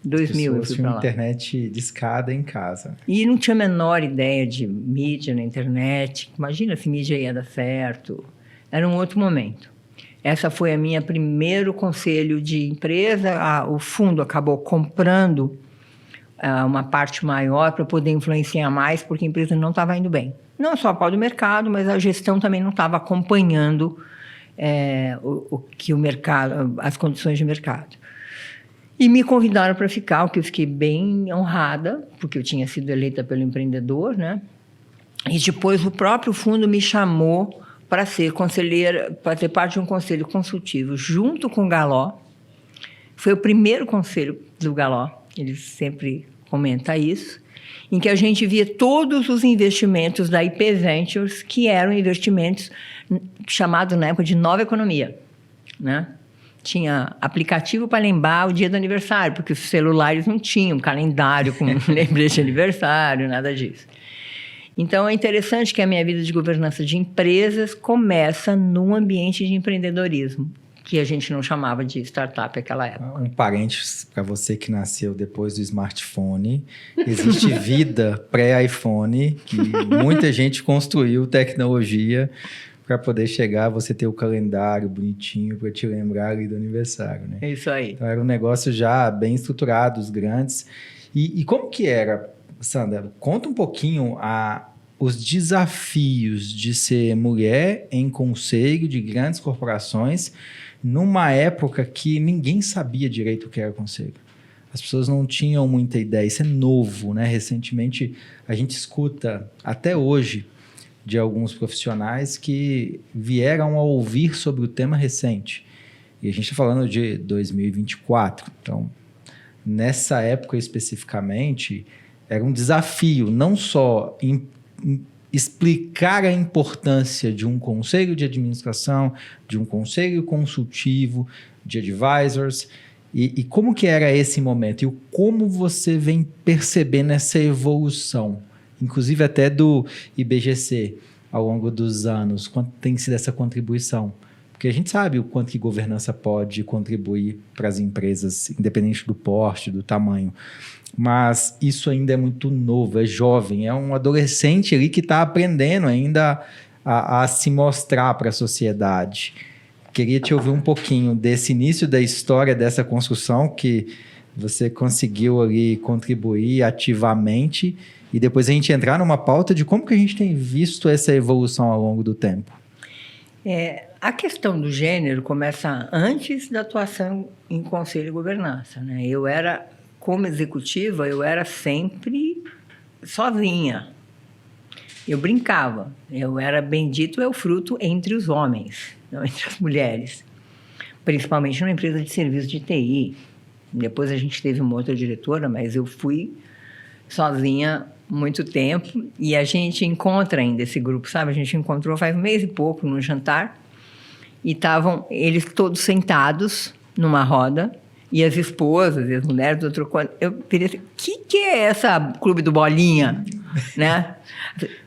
2000 eu fui tinham para lá. internet discada em casa. E não tinha a menor ideia de mídia na internet. Imagina se mídia ia dar certo. Era um outro momento. Essa foi a minha primeiro conselho de empresa. O fundo acabou comprando uma parte maior para poder influenciar mais, porque a empresa não estava indo bem. Não só por causa do mercado, mas a gestão também não estava acompanhando as condições de mercado. E me convidaram para ficar, o que eu fiquei bem honrada, porque eu tinha sido eleita pelo empreendedor, né? E depois o próprio fundo me chamou para ser conselheira, para ser parte de um conselho consultivo junto com o Galó. Foi o primeiro conselho do Galó, ele sempre comenta isso, em que a gente via todos os investimentos da IP Ventures, que eram investimentos chamados na época de nova economia, né? Tinha aplicativo para lembrar o dia do aniversário, porque os celulares não tinham calendário com lembrete de aniversário, nada disso. Então, é interessante que a minha vida de governança de empresas começa num ambiente de empreendedorismo, que a gente não chamava de startup naquela época. Um parênteses para você que nasceu depois do smartphone. Existe vida pré-iPhone, que muita gente construiu tecnologia para poder chegar, você ter o calendário bonitinho para te lembrar ali do aniversário, né? É isso aí. Então, era um negócio já bem estruturado, os grandes. E como que era, Sandra? Conta um pouquinho os desafios de ser mulher em conselho de grandes corporações numa época que ninguém sabia direito o que era conselho. As pessoas não tinham muita ideia. Isso é novo, né? Recentemente, a gente escuta, até hoje, de alguns profissionais que vieram a ouvir sobre o tema recente. E a gente está falando de 2024. Então, nessa época especificamente, era um desafio não só explicar a importância de um conselho de administração, de um conselho consultivo, de advisors, e como que era esse momento, e como você vem percebendo essa evolução, inclusive até do IBGC, ao longo dos anos, quanto tem sido essa contribuição? Porque a gente sabe o quanto que governança pode contribuir para as empresas, independente do porte, do tamanho. Mas isso ainda é muito novo, é jovem, é um adolescente ali que está aprendendo ainda a se mostrar para a sociedade. Queria te ouvir um pouquinho desse início da história, dessa construção que você conseguiu ali contribuir ativamente, e depois a gente entrar numa pauta de como que a gente tem visto essa evolução ao longo do tempo. A questão do gênero começa antes da atuação em conselho de governança, né? Como executiva, eu era sempre sozinha. Eu brincava. Eu era bendito é o fruto entre os homens, não entre as mulheres. Principalmente numa empresa de serviço de TI. Depois a gente teve uma outra diretora, mas eu fui sozinha muito tempo. E a gente encontra ainda esse grupo, sabe? A gente encontrou faz um mês e pouco num jantar. E estavam eles todos sentados numa roda. E as esposas e as mulheres do outro canto, eu queria dizer, o que é essa clube do Bolinha? Né?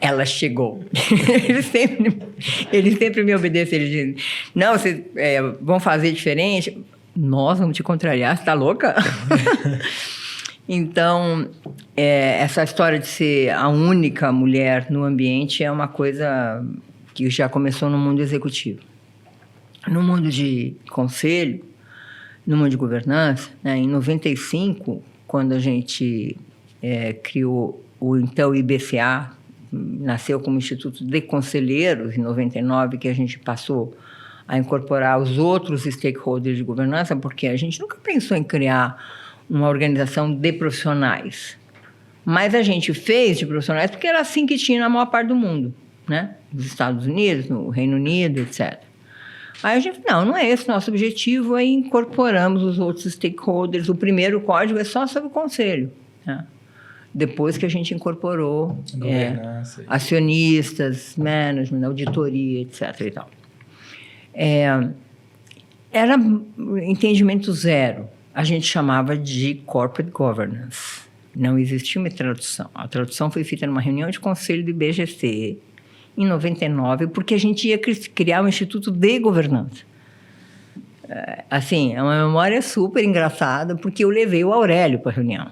Ela chegou. Eles sempre me obedecem. Eles dizem, não, vocês vão fazer diferente? Nós vamos te contrariar, você está louca? Então, essa história de ser a única mulher no ambiente é uma coisa que já começou no mundo executivo. No mundo de conselho, no mundo de governança, né, em 95, quando a gente criou o então IBCA, nasceu como Instituto de Conselheiros, em 99, que a gente passou a incorporar os outros stakeholders de governança, porque a gente nunca pensou em criar uma organização de profissionais. Mas a gente fez de profissionais porque era assim que tinha na maior parte do mundo, né? Nos Estados Unidos, no Reino Unido, etc. Aí a gente, não é esse o nosso objetivo, aí incorporamos os outros stakeholders. O primeiro código é só sobre o conselho, né? Depois que a gente incorporou acionistas, management, auditoria, etc. e tal. Era entendimento zero. A gente chamava de corporate governance. Não existia uma tradução. A tradução foi feita numa reunião de conselho do IBGC, em 99, porque a gente ia criar um instituto de governança. assim, é uma memória super engraçada, porque eu levei o Aurélio para a reunião.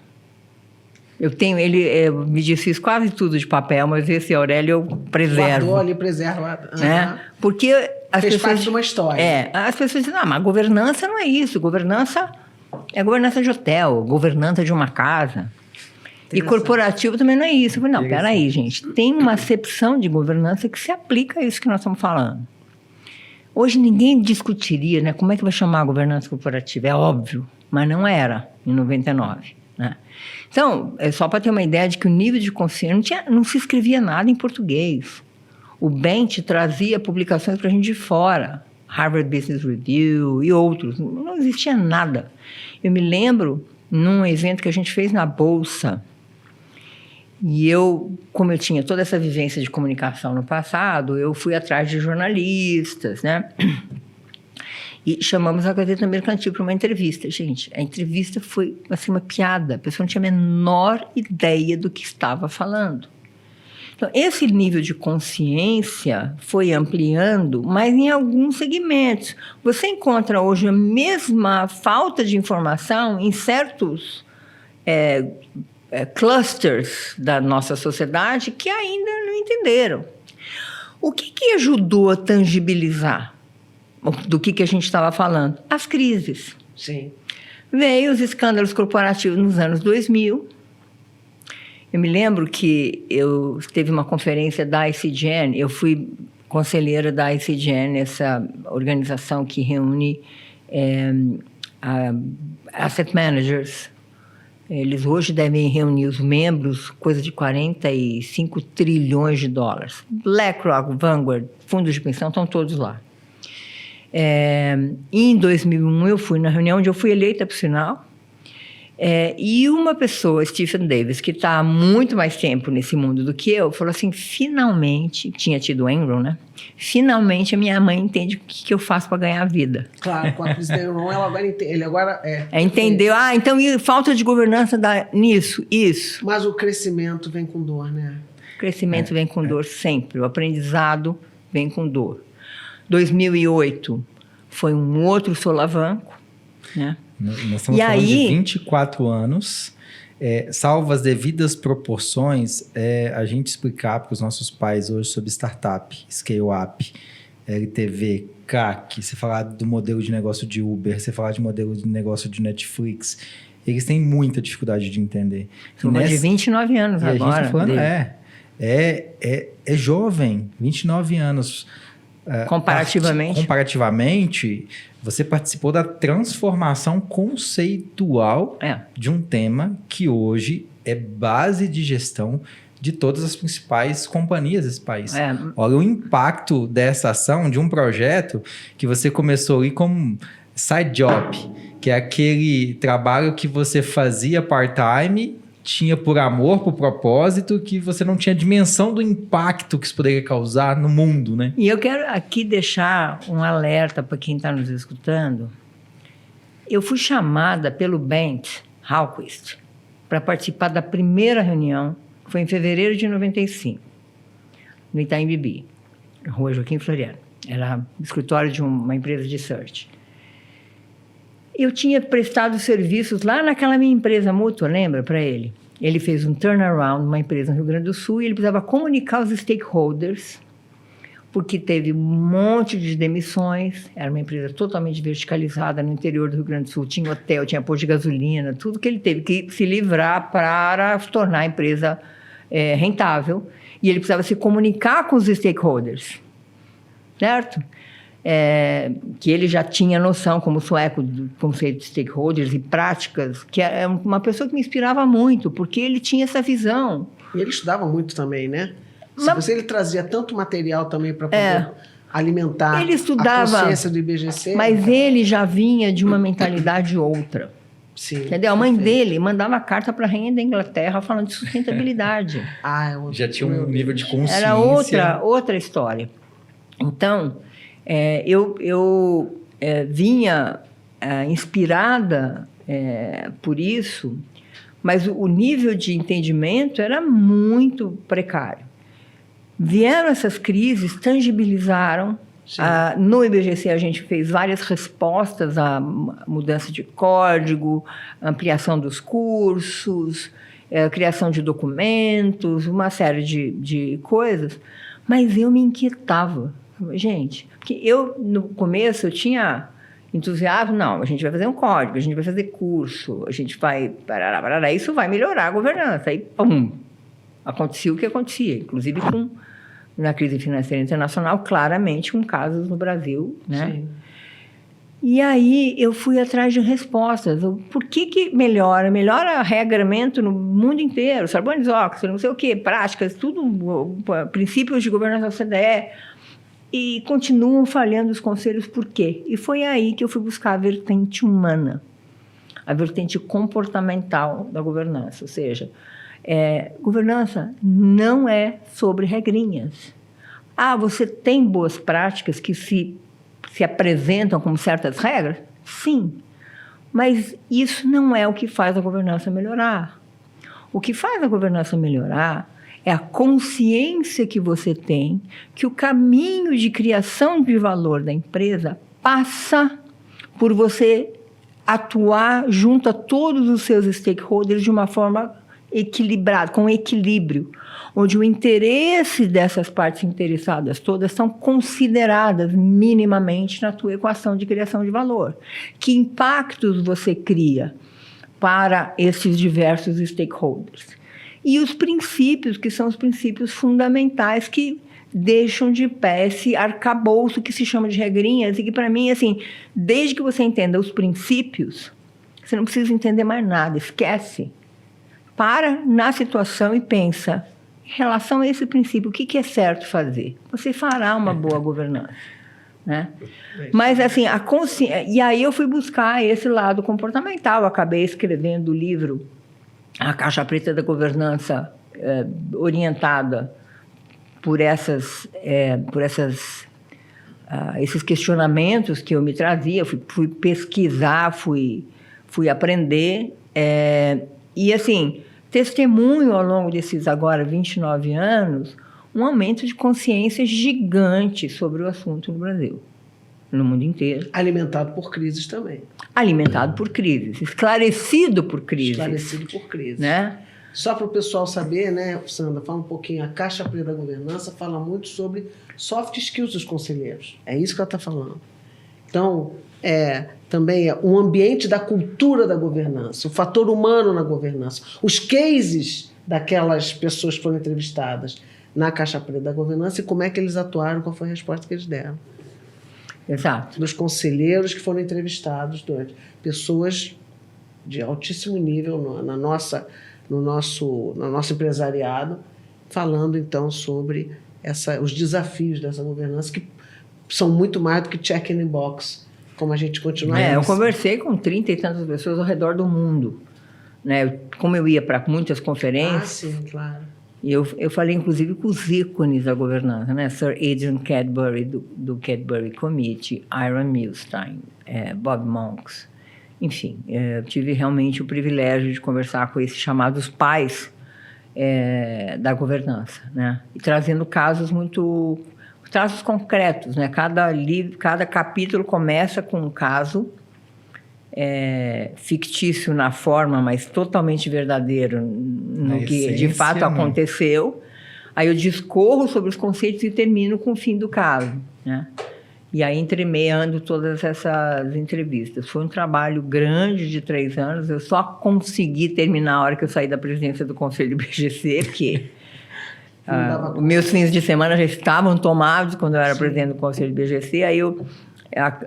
Eu tenho, ele me desfiz quase tudo de papel, mas esse Aurélio eu preservo. Guardou ali, preserva. Né? Porque as Fez pessoas, parte de uma história. as pessoas dizem, mas governança não é isso. Governança é governança de hotel, governança de uma casa. E corporativo também não é isso. Eu falei, não, peraí, gente. Tem uma acepção de governança que se aplica a isso que nós estamos falando. Hoje ninguém discutiria, né? Como é que vai chamar a governança corporativa? É óbvio, mas não era em 99, né? Então, é só para ter uma ideia de que o nível de consciência não se escrevia nada em português. O Bent trazia publicações para a gente de fora, Harvard Business Review e outros. Não existia nada. Eu me lembro num evento que a gente fez na Bolsa, e eu, como eu tinha toda essa vivência de comunicação no passado, eu fui atrás de jornalistas, né? E chamamos a Gazeta Mercantil para uma entrevista. Gente, a entrevista foi assim, uma piada. A pessoa não tinha a menor ideia do que estava falando. Então, esse nível de consciência foi ampliando, mas em alguns segmentos. Você encontra hoje a mesma falta de informação em certos clusters da nossa sociedade que ainda não entenderam. O que ajudou a tangibilizar do que a gente estava falando? As crises. Sim. Veio os escândalos corporativos nos anos 2000. Eu me lembro que teve uma conferência da ICGN, eu fui conselheira da ICGN, essa organização que reúne asset managers. Eles hoje devem reunir os membros, coisa de 45 trilhões de dólares. BlackRock, Vanguard, fundos de pensão, estão todos lá. Em 2001, eu fui na reunião onde eu fui eleita, por sinal, e uma pessoa, Stephen Davis, que está há muito mais tempo nesse mundo do que eu, falou assim, finalmente, tinha tido o Enron, né? Finalmente a minha mãe entende o que eu faço para ganhar a vida. Claro, com a crise da Enron, ela agora entende. Ele agora entendeu? Então, e falta de governança nisso, isso. Mas o crescimento vem com dor, né? O crescimento vem com dor sempre, o aprendizado vem com dor. 2008 foi um outro solavanco, né? Nós estamos falando de 24 anos, salvo as devidas proporções, a gente explicar para os nossos pais hoje sobre startup, scale-up, LTV, CAC, você falar do modelo de negócio de Uber, você falar de modelo de negócio de Netflix, eles têm muita dificuldade de entender. São de 29 anos agora. A gente está falando, é jovem, 29 anos. Comparativamente, você participou da transformação conceitual de um tema que hoje é base de gestão de todas as principais companhias desse país. Olha o impacto dessa ação, de um projeto que você começou ali como side job, que é aquele trabalho que você fazia part-time, tinha por amor, por propósito, que você não tinha dimensão do impacto que isso poderia causar no mundo, né? E eu quero aqui deixar um alerta para quem está nos escutando. Eu fui chamada pelo Bent Hallquist para participar da primeira reunião, que foi em fevereiro de 95, no Itaim Bibi, Rua Joaquim Floriano. Era escritório de uma empresa de search. Eu tinha prestado serviços lá naquela minha empresa mútua, lembra, para ele? Ele fez um turnaround numa empresa no Rio Grande do Sul e ele precisava comunicar aos stakeholders, porque teve um monte de demissões, era uma empresa totalmente verticalizada no interior do Rio Grande do Sul, tinha hotel, tinha posto de gasolina, tudo que ele teve que se livrar para tornar a empresa rentável. E ele precisava se comunicar com os stakeholders, certo? Que ele já tinha noção, como sueco, do conceito de stakeholders e práticas, que é uma pessoa que me inspirava muito, porque ele tinha essa visão. E ele estudava muito também, né? Ele trazia tanto material também para poder alimentar ele estudava, a consciência do IBGC. Mas ele já vinha de uma mentalidade outra. Sim, entendeu? A mãe dele mandava carta para a rainha da Inglaterra falando de sustentabilidade. Já tinha um nível de consciência. Era outra história. Então, eu vinha inspirada por isso, mas o nível de entendimento era muito precário. Vieram essas crises, tangibilizaram No IBGC, a gente fez várias respostas à mudança de código, ampliação dos cursos, criação de documentos, uma série de coisas. Mas eu me inquietava. Gente, porque no começo, eu tinha entusiasmo. Não, a gente vai fazer um código, a gente vai fazer curso, a gente vai... Parará, isso vai melhorar a governança. Aí, pum, acontecia o que acontecia, inclusive na crise financeira internacional, claramente com casos no Brasil, né? Sim. E aí eu fui atrás de respostas. Por que melhora? Melhora regramento no mundo inteiro, Sarbanes-Oxley, não sei o quê, práticas, tudo, princípios de governança da OCDE, e continuam falhando os conselhos, por quê? E foi aí que eu fui buscar a vertente humana, a vertente comportamental da governança, ou seja, governança não é sobre regrinhas. Você tem boas práticas que se apresentam como certas regras? Sim, mas isso não é o que faz a governança melhorar. O que faz a governança melhorar é a consciência que você tem que o caminho de criação de valor da empresa passa por você atuar junto a todos os seus stakeholders de uma forma equilibrada, com equilíbrio, onde o interesse dessas partes interessadas todas são consideradas minimamente na tua equação de criação de valor. Que impactos você cria para esses diversos stakeholders? E os princípios, que são os princípios fundamentais que deixam de pé esse arcabouço que se chama de regrinhas e que, para mim, assim, desde que você entenda os princípios, você não precisa entender mais nada, esquece. Para na situação e pensa, em relação a esse princípio, o que é certo fazer? Você fará uma boa governança, né? Mas, assim, e aí eu fui buscar esse lado comportamental, acabei escrevendo o livro A Caixa Preta da Governança, orientada por esses questionamentos que eu me trazia, fui pesquisar, fui aprender, e, assim, testemunho ao longo desses agora 29 anos, um aumento de consciência gigante sobre o assunto no Brasil, no mundo inteiro. Alimentado por crises também. Alimentado por crises, esclarecido por crises. Esclarecido por crises. Né? Só para o pessoal saber, né, Sandra, fala um pouquinho, a Caixa Preta da Governança fala muito sobre soft skills dos conselheiros. É isso que ela está falando. Então, também é um ambiente da cultura da governança, o fator humano na governança, os cases daquelas pessoas que foram entrevistadas na Caixa Preta da Governança e como é que eles atuaram, qual foi a resposta que eles deram. Exato. Dos conselheiros que foram entrevistados durante pessoas de altíssimo nível no nosso empresariado, falando então sobre os desafios dessa governança, que são muito mais do que check in box, como a gente continua. Eu conversei com 30 e tantas pessoas ao redor do mundo, né? Como eu ia para muitas conferências. Sim, claro. E eu falei, inclusive, com os ícones da governança, né? Sir Adrian Cadbury, do Cadbury Committee, Ira Milstein, Bob Monks. Enfim, eu tive realmente o privilégio de conversar com esses chamados pais da governança, né? E trazendo casos concretos, né? Cada capítulo começa com um caso fictício na forma, mas totalmente verdadeiro no que de fato aconteceu. Aí eu discorro sobre os conceitos e termino com o fim do caso, né? E aí entremeando todas essas entrevistas. Foi um trabalho grande de 3 anos. Eu só consegui terminar a hora que eu saí da presidência do Conselho do BGC, porque meus fins de semana já estavam tomados quando eu era presidente do Conselho do BGC. Aí eu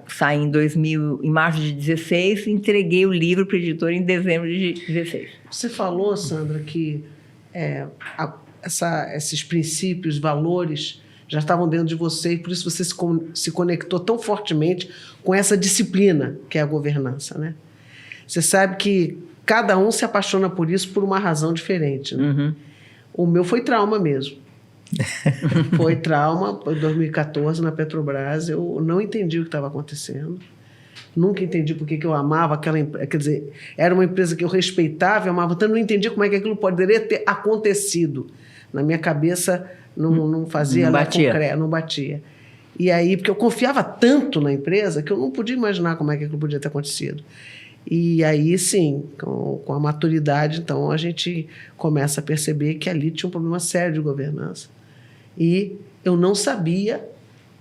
saí em março de 16, entreguei o livro para o editor em dezembro de 16. Você falou, Sandra, que esses princípios, valores já estavam dentro de você e por isso você se conectou tão fortemente com essa disciplina que é a governança, né? Você sabe que cada um se apaixona por isso por uma razão diferente, né? Uhum. O meu foi trauma mesmo. Foi trauma, em 2014, na Petrobras. Eu não entendi o que estava acontecendo. Nunca entendi por que eu amava aquela empresa. Quer dizer, era uma empresa que eu respeitava e amava, então eu não entendia como é que aquilo poderia ter acontecido. Na minha cabeça, não fazia não batia. concreto, não batia. E aí, porque eu confiava tanto na empresa que eu não podia imaginar como é que aquilo podia ter acontecido. E aí, sim, com a maturidade, então, a gente começa a perceber que ali tinha um problema sério de governança. E eu não sabia,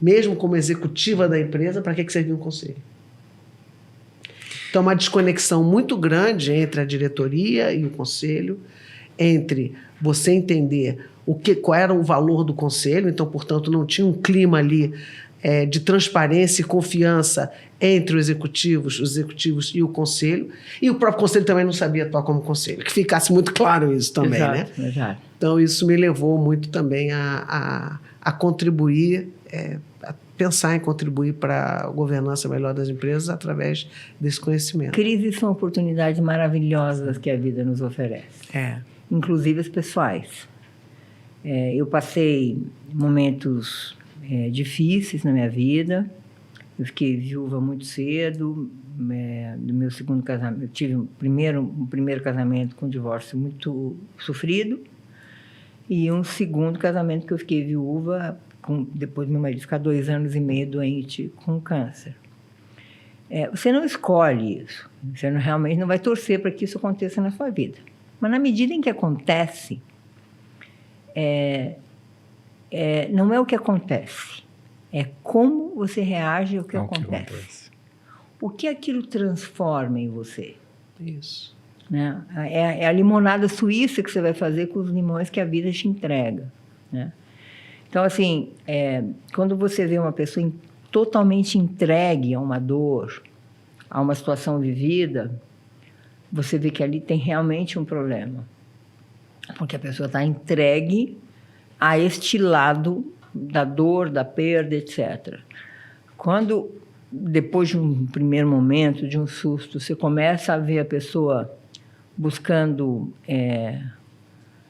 mesmo como executiva da empresa, para que servia um conselho. Então, uma desconexão muito grande entre a diretoria e o conselho, entre você entender qual era o valor do conselho, então, portanto, não tinha um clima ali de transparência e confiança entre os executivos e o conselho, e o próprio conselho também não sabia atuar como conselho, que ficasse muito claro isso também, exato, né? Exato. Então, isso me levou muito também a contribuir, a pensar em contribuir para a governança melhor das empresas através desse conhecimento. Crises são oportunidades maravilhosas que a vida nos oferece, inclusive as pessoais. Eu passei momentos difíceis na minha vida. Eu fiquei viúva muito cedo. Do meu segundo casamento, eu tive um primeiro casamento com um divórcio muito sofrido e um segundo casamento que eu fiquei viúva depois meu marido ficar 2 anos e meio doente com câncer. Você não escolhe isso. Você realmente não vai torcer para que isso aconteça na sua vida. Mas na medida em que acontece, não é o que acontece, é como você reage ao que acontece. O que aquilo transforma em você? Isso. Né? É a limonada suíça que você vai fazer com os limões que a vida te entrega. Né? Então, assim, quando você vê uma pessoa totalmente entregue a uma dor, a uma situação vivida, você vê que ali tem realmente um problema. Porque a pessoa está entregue a este lado da dor, da perda, etc. Quando, depois de um primeiro momento, de um susto, você começa a ver a pessoa buscando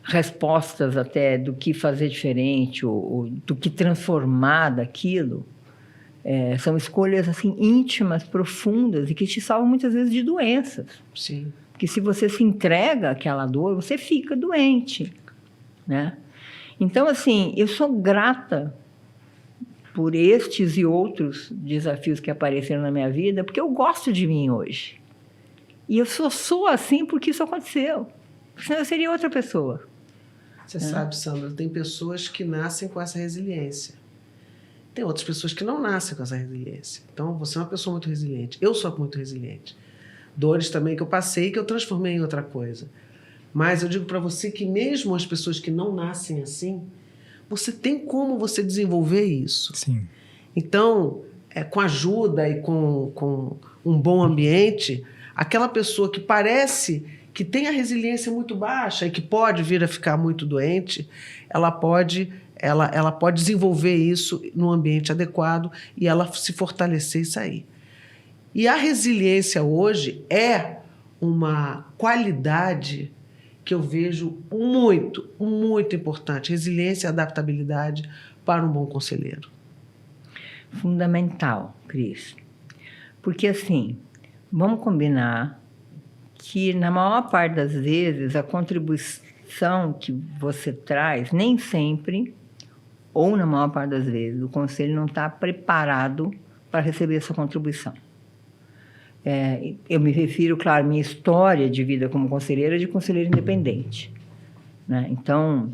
respostas até do que fazer diferente ou do que transformar daquilo, são escolhas assim, íntimas, profundas e que te salvam muitas vezes de doenças. Sim. Porque se você se entrega àquela dor, você fica doente, né? Então, assim, eu sou grata por estes e outros desafios que apareceram na minha vida, porque eu gosto de mim hoje. E eu sou assim porque isso aconteceu. Senão eu seria outra pessoa. Você sabe, Sandra, tem pessoas que nascem com essa resiliência. Tem outras pessoas que não nascem com essa resiliência. Então, você é uma pessoa muito resiliente. Eu sou muito resiliente. Dores também que eu passei que eu transformei em outra coisa. Mas eu digo para você que mesmo as pessoas que não nascem assim, você tem como você desenvolver isso. Sim. Então, com ajuda e com um bom ambiente, aquela pessoa que parece que tem a resiliência muito baixa e que pode vir a ficar muito doente, ela pode desenvolver isso num ambiente adequado e ela se fortalecer e sair. E a resiliência hoje é uma qualidade que eu vejo muito, muito importante. Resiliência e adaptabilidade para um bom conselheiro. Fundamental, Cris. Porque, assim, vamos combinar que, na maior parte das vezes, a contribuição que você traz, nem sempre, ou na maior parte das vezes, o conselho não está preparado para receber essa contribuição. Eu me refiro, claro, à minha história de vida como conselheira, de conselheira independente. Né? Então,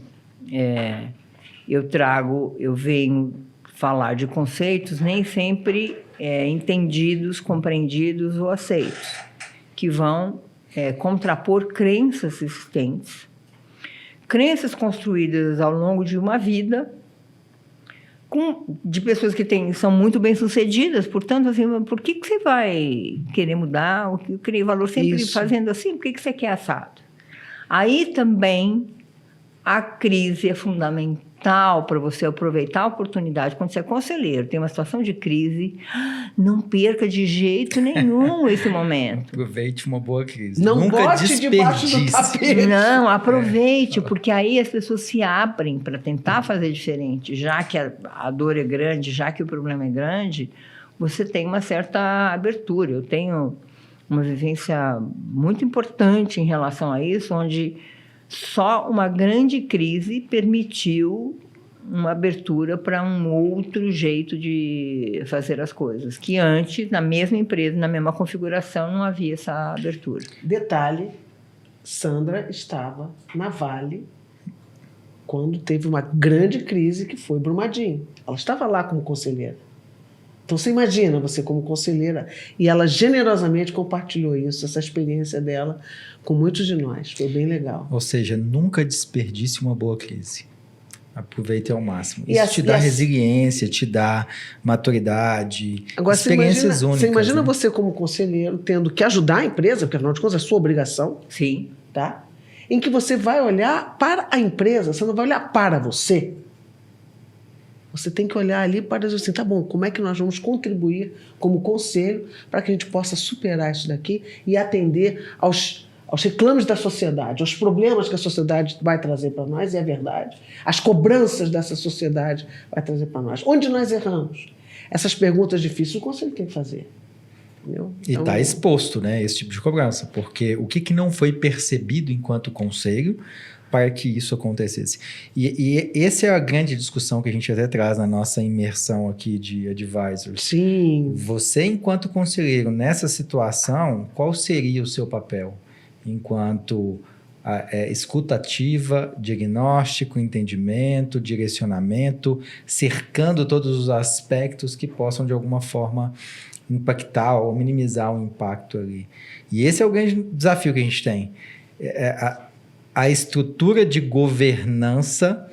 eu venho falar de conceitos nem sempre entendidos, compreendidos ou aceitos, que vão contrapor crenças existentes, crenças construídas ao longo de uma vida, de pessoas que são muito bem-sucedidas. Portanto, assim, por que você vai querer mudar? Eu criei valor sempre fazendo assim, por que você quer assado? Aí também a crise é fundamental para você aproveitar a oportunidade. Quando você é conselheiro, tem uma situação de crise, não perca de jeito nenhum esse momento. Aproveite uma boa crise. Não Nunca bote debaixo do tapete. Não, aproveite, porque aí as pessoas se abrem para tentar fazer diferente. Já que a dor é grande, já que o problema é grande, você tem uma certa abertura. Eu tenho uma vivência muito importante em relação a isso, onde só uma grande crise permitiu uma abertura para um outro jeito de fazer as coisas, que antes, na mesma empresa, na mesma configuração, não havia essa abertura. Detalhe, Sandra estava na Vale quando teve uma grande crise que foi Brumadinho. Ela estava lá como conselheira. Então, você imagina você como conselheira, e ela generosamente compartilhou isso, essa experiência dela, com muitos de nós. Foi bem legal. Ou seja, nunca desperdice uma boa crise. Aproveite ao máximo. Isso E te dá resiliência, te dá maturidade, agora, experiências únicas. Você imagina, né? você como conselheiro tendo que ajudar a empresa, porque afinal de contas é sua obrigação, Sim. tá? Em que você vai olhar para a empresa, você não vai olhar para você. Você tem que olhar ali para dizer assim, tá bom, como é que nós vamos contribuir como conselho para que a gente possa superar isso daqui e atender aos reclames da sociedade, aos problemas que a sociedade vai trazer para nós, e é verdade, as cobranças dessa sociedade vai trazer para nós. Onde nós erramos? Essas perguntas difíceis o conselho tem que fazer. Entendeu? E Então, está exposto, né, esse tipo de cobrança, porque o que não foi percebido enquanto conselho para que isso acontecesse. E essa é a grande discussão que a gente até traz na nossa imersão aqui de advisors. sim, Você, enquanto conselheiro, nessa situação, qual seria o seu papel? Enquanto escuta ativa, diagnóstico, entendimento, direcionamento, cercando todos os aspectos que possam, de alguma forma, impactar ou minimizar o impacto ali. E esse é o grande desafio que a gente tem. A estrutura de governança,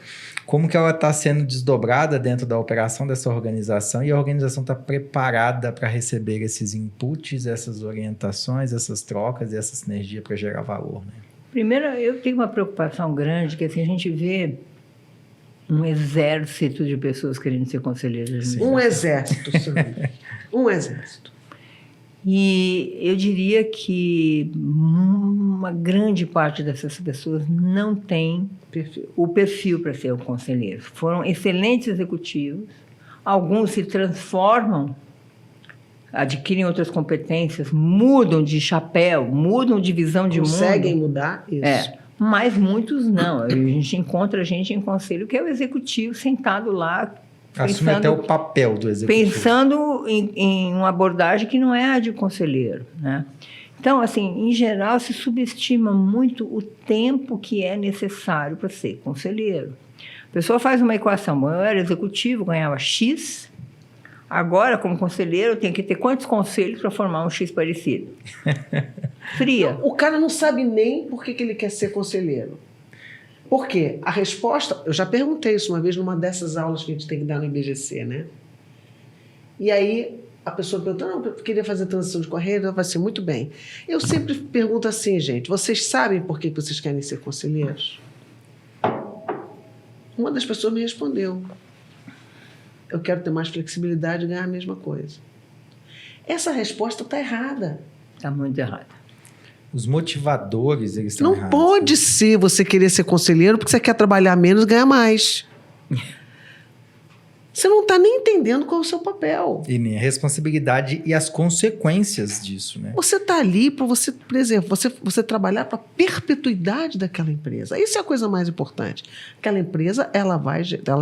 como que ela está sendo desdobrada dentro da operação dessa organização, e a organização está preparada para receber esses inputs, essas orientações, essas trocas e essa sinergia para gerar valor, né? Primeiro, eu tenho uma preocupação grande, que assim, a gente vê um exército de pessoas querendo ser conselheiras. um exército, Sandra. Um exército. E eu diria que uma grande parte dessas pessoas não tem o perfil para ser um conselheiro. Foram excelentes executivos, alguns se transformam, adquirem outras competências, mudam de chapéu, mudam de visão de mundo. Conseguem mudar isso. Mas muitos não. A gente encontra gente em conselho que é o executivo sentado lá, Assume até o papel do executivo. pensando em uma abordagem que não é a de conselheiro, né? Então, assim, em geral, se subestima muito o tempo que é necessário para ser conselheiro. A pessoa faz uma equação, eu era executivo, ganhava X, agora, como conselheiro, eu tenho que ter quantos conselhos para formar um X parecido? Fria. O cara não sabe nem por que ele quer ser conselheiro. Por quê? A resposta, eu já perguntei isso uma vez numa dessas aulas que a gente tem que dar no IBGC, né? E aí a pessoa perguntou, não, eu queria fazer transição de carreira, vai ser muito bem. Eu sempre pergunto assim, gente, vocês sabem por que vocês querem ser conselheiros? Uma das pessoas me respondeu, eu quero ter mais flexibilidade e ganhar a mesma coisa. Essa resposta está errada. Está muito errado. Os motivadores, eles estão Não errados. pode ser você querer ser conselheiro porque você quer trabalhar menos e ganhar mais. Você não está nem entendendo qual é o seu papel. E nem a responsabilidade e as consequências disso, né? Você está ali para você, por exemplo, você trabalhar para a perpetuidade daquela empresa. Isso é a coisa mais importante. Aquela empresa, ela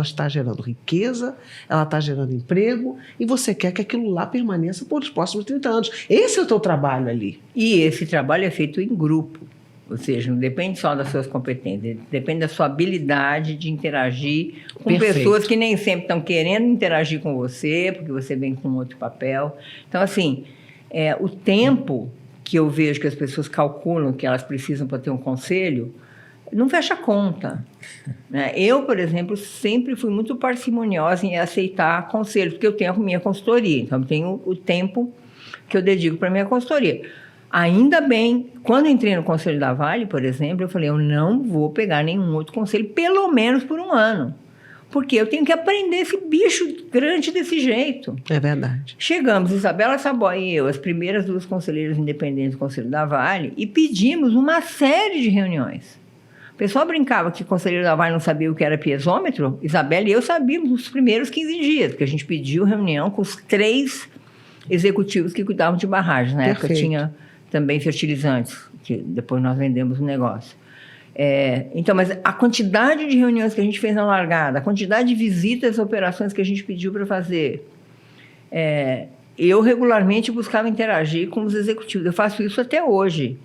está gerando riqueza, ela está gerando emprego, e você quer que aquilo lá permaneça por os próximos 30 anos. Esse é o teu trabalho ali. E esse trabalho é feito em grupo. Ou seja, não depende só das suas competências, depende da sua habilidade de interagir com Perfeito. pessoas que nem sempre estão querendo interagir com você, porque você vem com outro papel. Então, assim, o tempo que eu vejo que as pessoas calculam que elas precisam para ter um conselho, não fecha conta, né? Eu, por exemplo, sempre fui muito parcimoniosa em aceitar conselhos, porque eu tenho a minha consultoria, então eu tenho o tempo que eu dedico para a minha consultoria. Ainda bem, quando entrei no Conselho da Vale, por exemplo, eu falei, eu não vou pegar nenhum outro conselho, pelo menos por um ano. Porque eu tenho que aprender esse bicho grande desse jeito. É verdade. Chegamos, Isabela Saboy e eu, as primeiras 2 conselheiras independentes do Conselho da Vale, e pedimos uma série de reuniões. O pessoal brincava que o conselheiro da Vale não sabia o que era piezômetro. Isabela e eu sabíamos nos primeiros 15 dias, porque a gente pediu reunião com os 3 executivos que cuidavam de barragens. Na época tinha também fertilizantes, que depois nós vendemos o negócio. Então, mas a quantidade de reuniões que a gente fez na largada, a quantidade de visitas, operações que a gente pediu para fazer, eu regularmente buscava interagir com os executivos. Eu faço isso até hoje.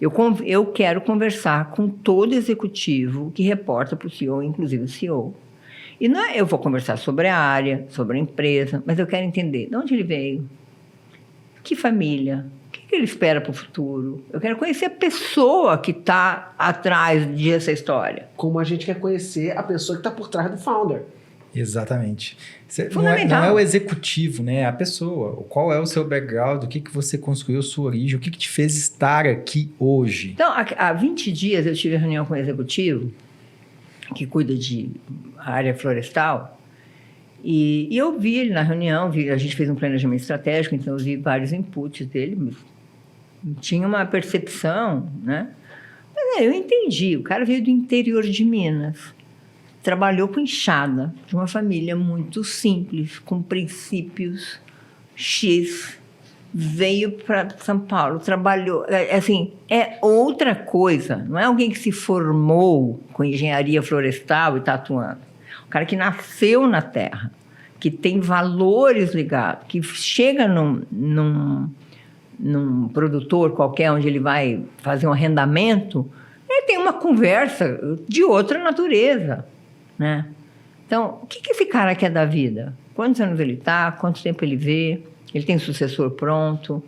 Eu quero conversar com todo executivo que reporta para o CEO, inclusive o CEO. E não é eu vou conversar sobre a área, sobre a empresa, mas eu quero entender de onde ele veio, que família, o que ele espera para o futuro. Eu quero conhecer a pessoa que está atrás dessa história. Como a gente quer conhecer a pessoa que está por trás do founder. Exatamente. Fundamental. Não é o executivo, né? É a pessoa. Qual é o seu background, o que você construiu, sua origem, o que te fez estar aqui hoje? Então, há 20 dias eu tive reunião com o executivo que cuida de área florestal e eu vi ele na reunião, a gente fez um planejamento estratégico, então eu vi vários inputs dele, tinha uma percepção, né? Mas eu entendi, o cara veio do interior de Minas, trabalhou com enxada, de uma família muito simples, com princípios X, veio para São Paulo, trabalhou, assim, é outra coisa, não é alguém que se formou com engenharia florestal e está atuando. O cara que nasceu na terra, que tem valores ligados, que chega num produtor qualquer, onde ele vai fazer um arrendamento, ele tem uma conversa de outra natureza, né? Então, o que esse cara quer da vida? Quantos anos ele está? Quanto tempo ele vê? Ele tem sucessor pronto?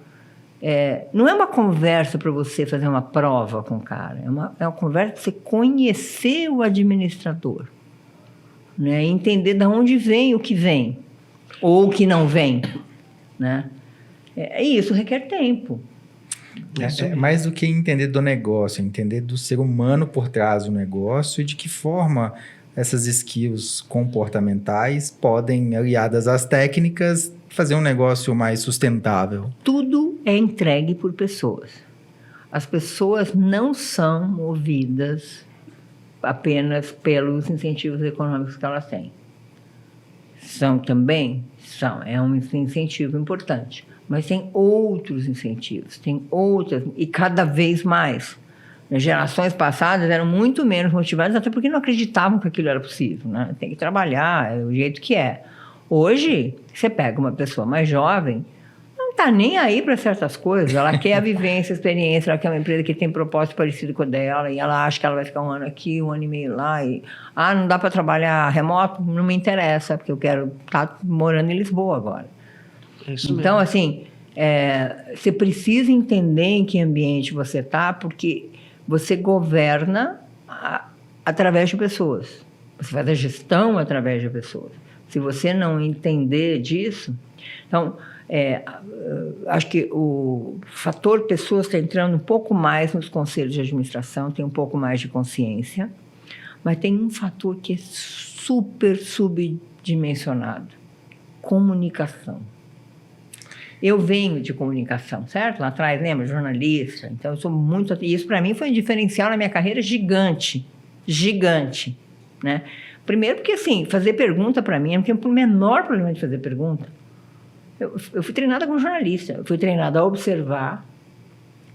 Não é uma conversa para você fazer uma prova com o cara. É uma conversa para você conhecer o administrador, né? Entender de onde vem o que vem ou o que não vem, né? E isso requer tempo. É mais do que entender do negócio, entender do ser humano por trás do negócio e de que forma essas skills comportamentais podem, aliadas às técnicas, fazer um negócio mais sustentável. Tudo é entregue por pessoas. As pessoas não são movidas apenas pelos incentivos econômicos que elas têm. São também? São. É um incentivo importante. Mas tem outros incentivos, tem outras, e cada vez mais. As gerações passadas eram muito menos motivadas, até porque não acreditavam que aquilo era possível, né? Tem que trabalhar, é o jeito que é. Hoje, você pega uma pessoa mais jovem, não está nem aí para certas coisas, ela quer a vivência, a experiência, ela quer uma empresa que tem propósito parecido com o dela, e ela acha que ela vai ficar um ano aqui, um ano e meio lá, e não dá para trabalhar remoto, não me interessa, porque eu quero estar morando em Lisboa agora. É isso então, mesmo. assim, você precisa entender em que ambiente você está, porque você governa através de pessoas. Você faz a gestão através de pessoas. Se você não entender disso... Então, acho que o fator pessoas está entrando um pouco mais nos conselhos de administração, tem um pouco mais de consciência, mas tem um fator que é super subdimensionado: comunicação. Eu venho de comunicação, certo? Lá atrás, lembra? Jornalista. Então, eu sou muito... E isso, para mim, foi um diferencial na minha carreira gigante. Gigante, né? Primeiro porque, assim, fazer pergunta, para mim, eu não tenho o menor problema de fazer pergunta. Eu fui treinada como jornalista. Eu fui treinada a observar,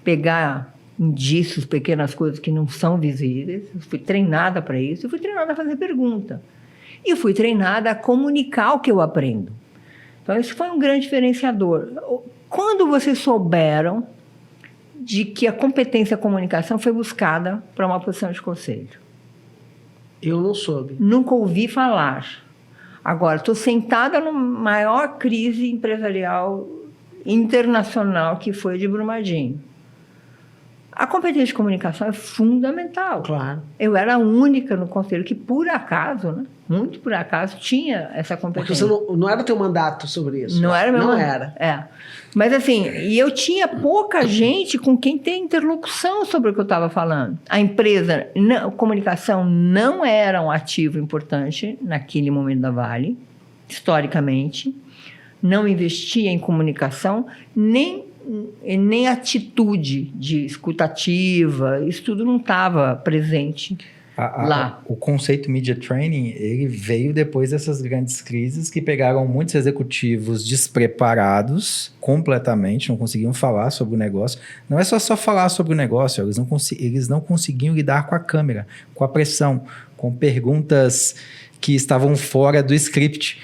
pegar indícios, pequenas coisas que não são visíveis. Eu fui treinada para isso. Eu fui treinada a fazer pergunta. E eu fui treinada a comunicar o que eu aprendo. Então, isso foi um grande diferenciador. Quando vocês souberam de que a competência comunicação foi buscada para uma posição de conselho? Eu não soube. Nunca ouvi falar. Agora, estou sentada na maior crise empresarial internacional, que foi de Brumadinho. A competência de comunicação é fundamental. Claro. Eu era a única no conselho que, por acaso, né, muito por acaso, tinha essa competência. Porque você não era teu mandato sobre isso. Não era meu Não mandato. era. Mas assim, e eu tinha pouca gente com quem ter interlocução sobre o que eu estava falando. A empresa, a comunicação não era um ativo importante naquele momento da Vale, historicamente. Não investia em comunicação, nem atitude de escutativa, isso tudo não estava presente. lá. O conceito Media Training, ele veio depois dessas grandes crises que pegaram muitos executivos despreparados completamente, não conseguiam falar sobre o negócio. Não é só falar sobre o negócio, eles não conseguiam lidar com a câmera, com a pressão, com perguntas que estavam fora do script.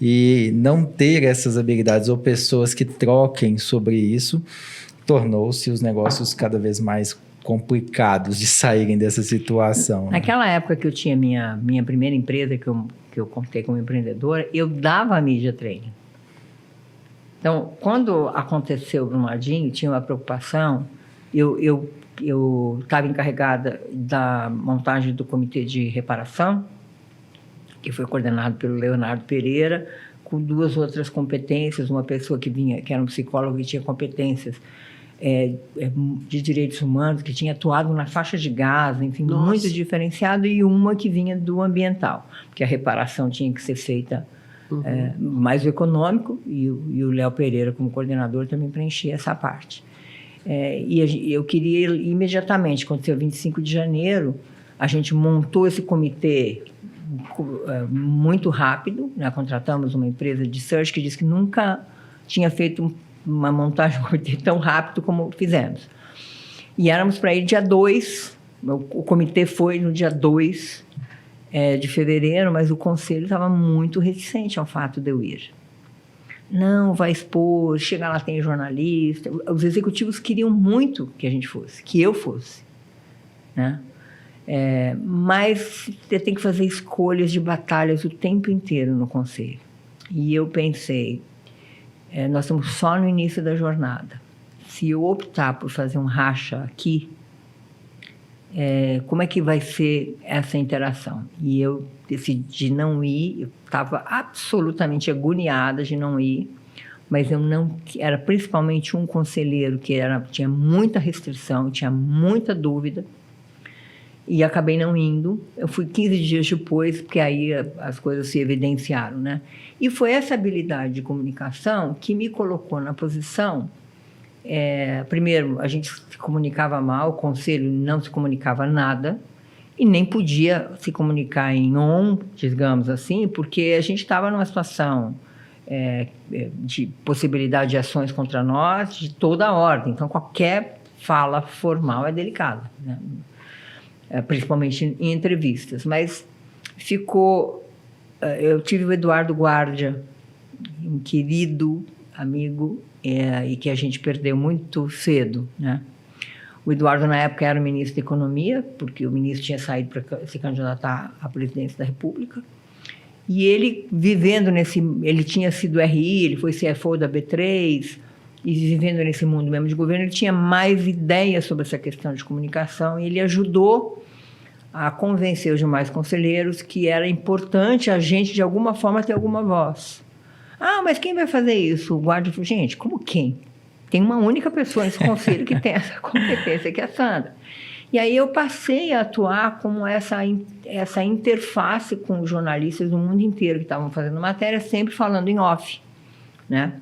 E não ter essas habilidades ou pessoas que troquem sobre isso tornou-se os negócios cada vez mais complicados de saírem dessa situação. Né? Naquela época que eu tinha minha primeira empresa, que eu contei como empreendedora, eu dava Media Training. Então, quando aconteceu o Brumadinho, tinha uma preocupação, eu estava encarregada da montagem do comitê de reparação, que foi coordenado pelo Leonardo Pereira, com 2 outras competências, uma pessoa que era um psicólogo e tinha competências de direitos humanos, que tinha atuado na faixa de Gaza, enfim, Nossa. muito diferenciado, e uma que vinha do ambiental, porque a reparação tinha que ser feita mais o econômico, e o Léo Pereira, como coordenador, também preenchia essa parte. E eu queria imediatamente, aconteceu 25 de janeiro, a gente montou esse comitê muito rápido, né? Contratamos uma empresa de search que disse que nunca tinha feito uma montagem de comitê tão rápido como fizemos. E éramos para ir dia 2, o comitê foi no dia 2 de fevereiro, mas o conselho estava muito reticente ao fato de eu ir. Não, vai expor, chegar lá tem jornalista. Os executivos queriam muito que a gente fosse, que eu fosse, né? Mas você tem que fazer escolhas de batalhas o tempo inteiro no conselho. E eu pensei, nós estamos só no início da jornada. Se eu optar por fazer um racha aqui, como é que vai ser essa interação? E eu decidi não ir, eu estava absolutamente agoniada de não ir, mas eu não... Era principalmente um conselheiro que tinha muita restrição, tinha muita dúvida, e acabei não indo. Eu fui 15 dias depois, porque aí as coisas se evidenciaram, né? E foi essa habilidade de comunicação que me colocou na posição... primeiro, a gente se comunicava mal, o conselho não se comunicava nada, e nem podia se comunicar em on, digamos assim, porque a gente estava numa situação de possibilidade de ações contra nós, de toda a ordem. Então, qualquer fala formal é delicada, né? Principalmente em entrevistas. Mas ficou... eu tive o Eduardo Guardia, um querido amigo, e que a gente perdeu muito cedo, né? O Eduardo, na época, era o ministro da Economia, porque o ministro tinha saído para se candidatar à presidência da República. E ele, vivendo ele tinha sido RI, ele foi CFO da B3, e vivendo nesse mundo mesmo de governo, ele tinha mais ideias sobre essa questão de comunicação, e ele ajudou a convencer os demais conselheiros que era importante a gente, de alguma forma, ter alguma voz. Ah, mas quem vai fazer isso? O guarda falou, gente, como quem? Tem uma única pessoa nesse conselho que tem essa competência, que é a Sandra. E aí eu passei a atuar como essa interface com os jornalistas do mundo inteiro que estavam fazendo matéria, sempre falando em off, né?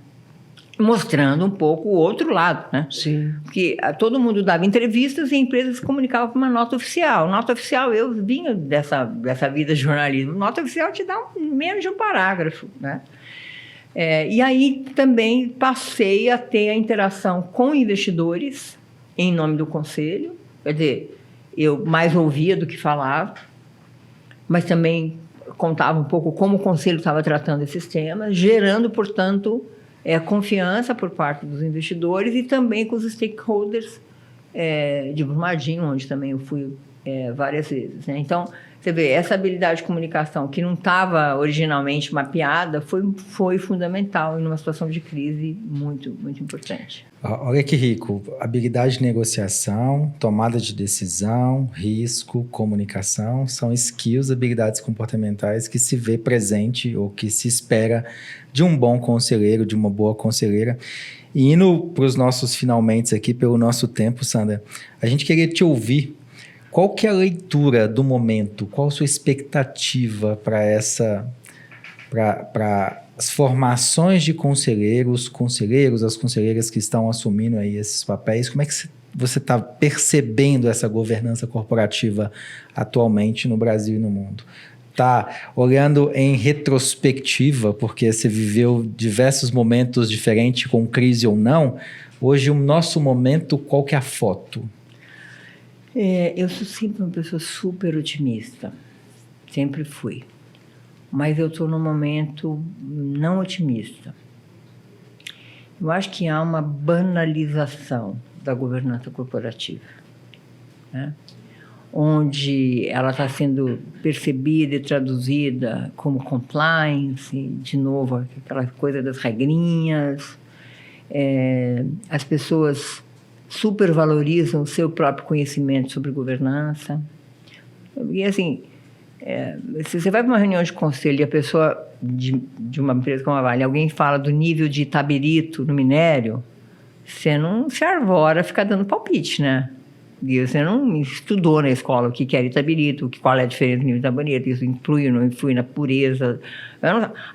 Mostrando um pouco o outro lado, né? Sim. Porque todo mundo dava entrevistas e a empresa se comunicava com uma nota oficial. Nota oficial, eu vinha dessa vida de jornalismo. Nota oficial te dá menos de um parágrafo, né? E aí também passei a ter a interação com investidores em nome do conselho. Quer dizer, eu mais ouvia do que falava, mas também contava um pouco como o conselho estava tratando esses temas, gerando, portanto, confiança por parte dos investidores e também com os stakeholders de Brumadinho, onde também eu fui várias vezes, né? Então, você vê, essa habilidade de comunicação que não estava originalmente mapeada foi fundamental em uma situação de crise muito, muito importante. Olha que rico. Habilidade de negociação, tomada de decisão, risco, comunicação, são skills, habilidades comportamentais que se vê presente ou que se espera de um bom conselheiro, de uma boa conselheira. E indo para os nossos finalmente aqui, pelo nosso tempo, Sandra, a gente queria te ouvir. Qual que é a leitura do momento? Qual a sua expectativa para as formações de conselheiros, as conselheiras que estão assumindo aí esses papéis? Como é que você você está percebendo essa governança corporativa atualmente no Brasil e no mundo? Tá olhando em retrospectiva, porque você viveu diversos momentos diferentes, com crise ou não. Hoje, o nosso momento, qual que é a foto? Eu sou sempre uma pessoa super otimista. Sempre fui. Mas eu estou num momento não otimista. Eu acho que há uma banalização da governança corporativa, né? Onde ela está sendo percebida e traduzida como compliance, de novo, aquela coisa das regrinhas. As pessoas supervalorizam o seu próprio conhecimento sobre governança. E, assim, se você vai para uma reunião de conselho e a pessoa de uma empresa como a Vale, alguém fala do nível de Itabirito no minério, você não se arvora a ficar dando palpite, né? E você não estudou na escola o que era Itabirito, qual é a diferença do nível de Itabirito, isso influi ou não influi na pureza.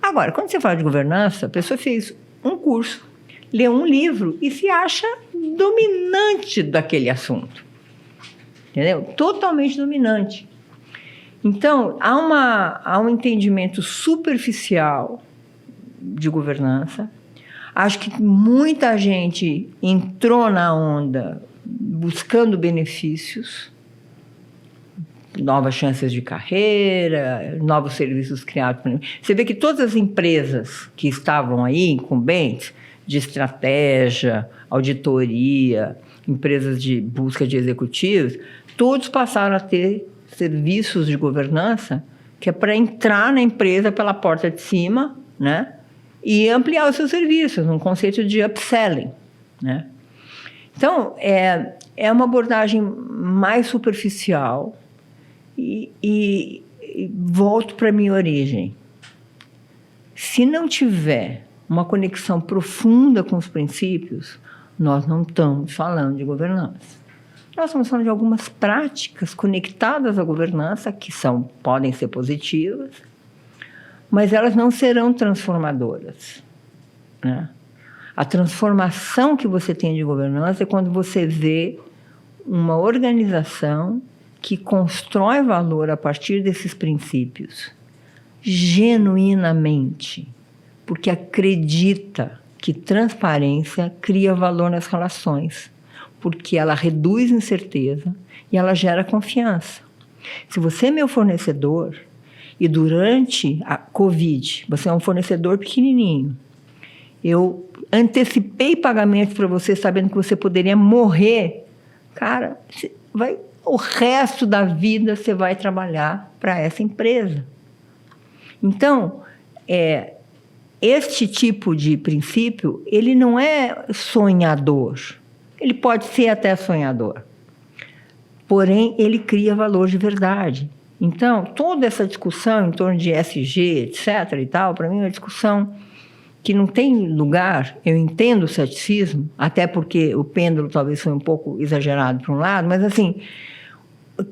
Agora, quando você fala de governança, a pessoa fez um curso, leu um livro e se acha dominante daquele assunto. Entendeu? Totalmente dominante. Então, há um entendimento superficial de governança. Acho que muita gente entrou na onda buscando benefícios, novas chances de carreira, novos serviços criados. Você vê que todas as empresas que estavam aí, incumbentes, de estratégia, auditoria, empresas de busca de executivos, todos passaram a ter serviços de governança que é para entrar na empresa pela porta de cima, né? E ampliar os seus serviços, num conceito de upselling, né? Então, é uma abordagem mais superficial e volto para a minha origem. Se não tiver uma conexão profunda com os princípios, nós não estamos falando de governança. Nós estamos falando de algumas práticas conectadas à governança, que podem ser positivas, mas elas não serão transformadoras, né? A transformação que você tem de governança é quando você vê uma organização que constrói valor a partir desses princípios, genuinamente, porque acredita que transparência cria valor nas relações, porque ela reduz incerteza e ela gera confiança. Se você é meu fornecedor e durante a Covid, você é um fornecedor pequenininho, eu antecipei pagamentos para você sabendo que você poderia morrer, cara, o resto da vida você vai trabalhar para essa empresa. Então, este tipo de princípio, ele não é sonhador. Ele pode ser até sonhador. Porém, ele cria valor de verdade. Então, toda essa discussão em torno de ESG, etc. e tal, para mim é uma discussão que não tem lugar. Eu entendo o ceticismo, até porque o pêndulo talvez foi um pouco exagerado para um lado, mas assim,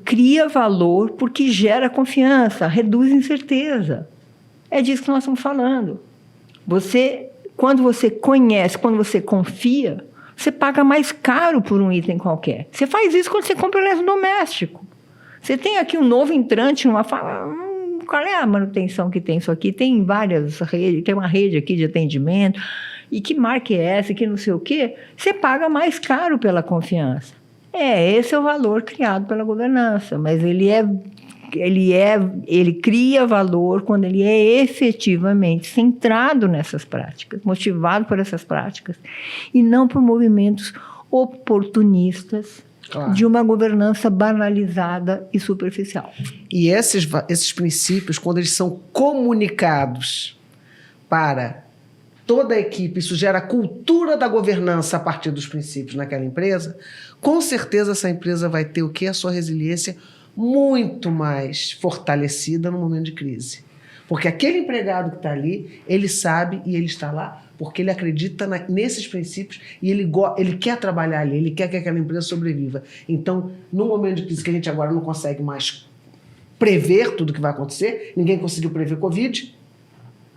cria valor porque gera confiança, reduz incerteza. É disso que nós estamos falando. Quando você conhece, quando você confia, você paga mais caro por um item qualquer. Você faz isso quando você compra um eletrodoméstico. Você tem aqui um novo entrante, qual é a manutenção que tem isso aqui? Tem várias redes, tem uma rede aqui de atendimento, e que marca é essa, que não sei o quê? Você paga mais caro pela confiança. Esse é o valor criado pela governança, mas ele cria valor quando ele é efetivamente centrado nessas práticas, motivado por essas práticas, e não por movimentos oportunistas, claro, de uma governança banalizada e superficial. E esses princípios, quando eles são comunicados para toda a equipe, isso gera a cultura da governança a partir dos princípios naquela empresa, com certeza essa empresa vai ter o quê? A sua resiliência muito mais fortalecida no momento de crise. Porque aquele empregado que está ali, ele sabe e ele está lá porque ele acredita nesses princípios e ele quer trabalhar ali, ele quer que aquela empresa sobreviva. Então, no momento de crise que a gente agora não consegue mais prever tudo o que vai acontecer, ninguém conseguiu prever Covid,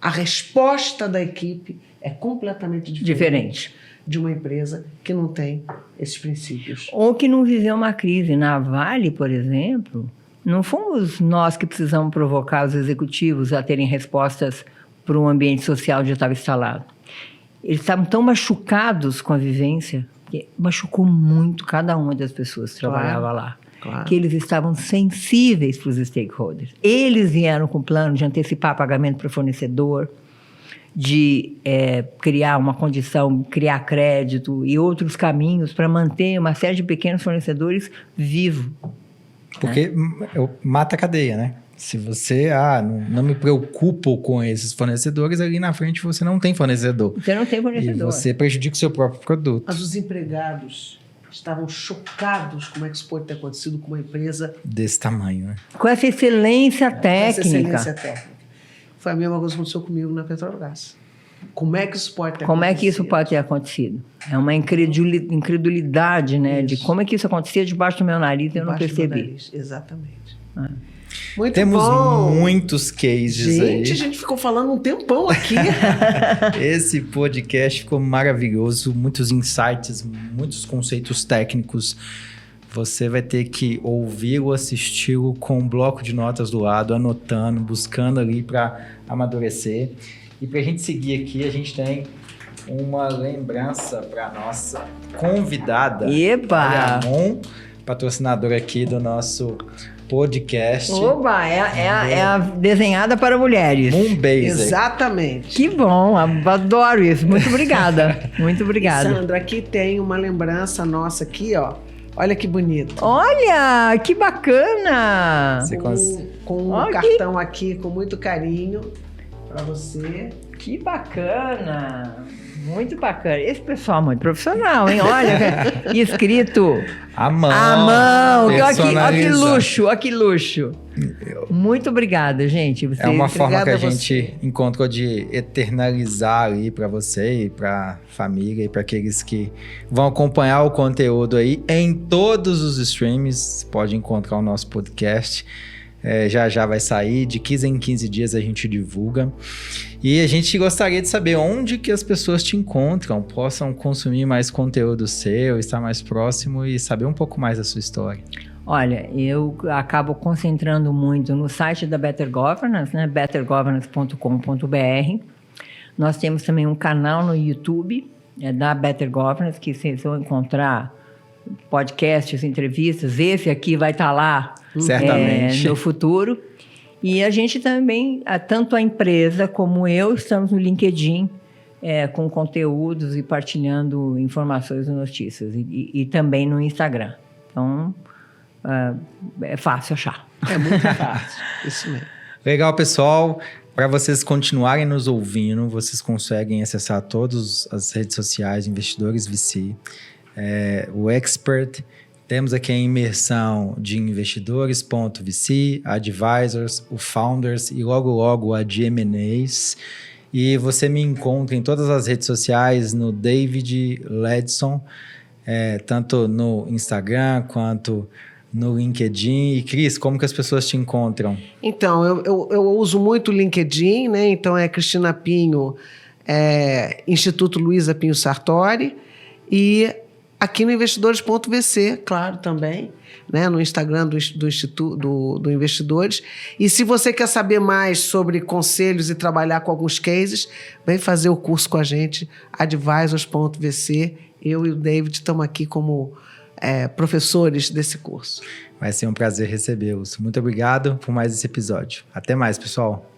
a resposta da equipe é completamente diferente. de uma empresa que não tem esses princípios. Ou que não viveu uma crise. Na Vale, por exemplo, não fomos nós que precisamos provocar os executivos a terem respostas para um ambiente social onde estava instalado. Eles estavam tão machucados com a vivência, que machucou muito cada uma das pessoas que trabalhava lá. Claro. Que eles estavam sensíveis para os stakeholders. Eles vieram com o plano de antecipar pagamento para o fornecedor, de criar uma condição, criar crédito e outros caminhos para manter uma série de pequenos fornecedores vivos. Porque mata a cadeia, né? Se você, não me preocupo com esses fornecedores, ali na frente você não tem fornecedor. Você não tem fornecedor. E você prejudica o seu próprio produto. Mas os empregados estavam chocados como é que isso pode ter acontecido com uma empresa Desse tamanho, né? Com essa excelência técnica. essa excelência técnica. Foi a mesma coisa que aconteceu comigo na Petrobras. Como é que isso pode ter Como acontecido? é que isso pode ter acontecido? É uma incredulidade, né? De como é que isso acontecia debaixo do meu nariz e eu não Debaixo do meu percebi. nariz. Exatamente. Muito Temos bom. muitos cases aí. Gente, a gente ficou falando um tempão aqui. Esse podcast ficou maravilhoso, muitos insights, muitos conceitos técnicos. Você vai ter que ouvir ou assisti-lo com um bloco de notas do lado, anotando, buscando ali para amadurecer. E para a gente seguir aqui, a gente tem uma lembrança para nossa convidada, Eba! Ramon, patrocinadora aqui do nosso podcast. Oba, é a desenhada para mulheres. Moonbase. Exatamente. Que bom, adoro isso. Muito obrigada. Muito obrigada. Sandra, aqui tem uma lembrança nossa aqui, ó. Olha que bonito. Olha, que bacana! Você Com um Olha cartão aqui com muito carinho para você. Que bacana! Muito bacana. Esse pessoal é muito profissional, hein? Olha, escrito à mão. à mão. Olha que personalizado. luxo, olha que luxo. Muito obrigada, gente. É uma forma que a Obrigada a gente encontrou de eternalizar ali para você e para família e para aqueles que vão acompanhar o conteúdo aí em todos os streams. Pode encontrar o nosso podcast. Já vai sair, de 15 em 15 dias a gente divulga. E a gente gostaria de saber onde que as pessoas te encontram, possam consumir mais conteúdo seu, estar mais próximo e saber um pouco mais da sua história. Olha, eu acabo concentrando muito no site da Better Governance, né? bettergovernance.com.br. Nós temos também um canal no YouTube da Better Governance, que vocês vão encontrar podcasts, entrevistas. Esse aqui vai estar lá Certamente. no futuro. E a gente também, tanto a empresa como eu, estamos no LinkedIn com conteúdos e partilhando informações e notícias. E também no Instagram. Então, é fácil achar. É muito fácil. Isso mesmo. Legal, pessoal. Para vocês continuarem nos ouvindo, vocês conseguem acessar todas as redes sociais, Investidores VC, o Expert. Temos aqui a imersão de investidores.vc, advisors, o Founders e logo a de M&As. E você me encontra em todas as redes sociais no David Ledson, tanto no Instagram quanto no LinkedIn. E Cris, como que as pessoas te encontram? Então, eu uso muito o LinkedIn, né? Então é Cristina Pinho, Instituto Luiza Pinho Sartori, e aqui no investidores.vc, claro, também, né? No Instagram do Instituto do Investidores. E se você quer saber mais sobre conselhos e trabalhar com alguns cases, vem fazer o curso com a gente, advisors.vc. Eu e o David estamos aqui como professores desse curso. Vai ser um prazer recebê-los. Muito obrigado por mais esse episódio. Até mais, pessoal.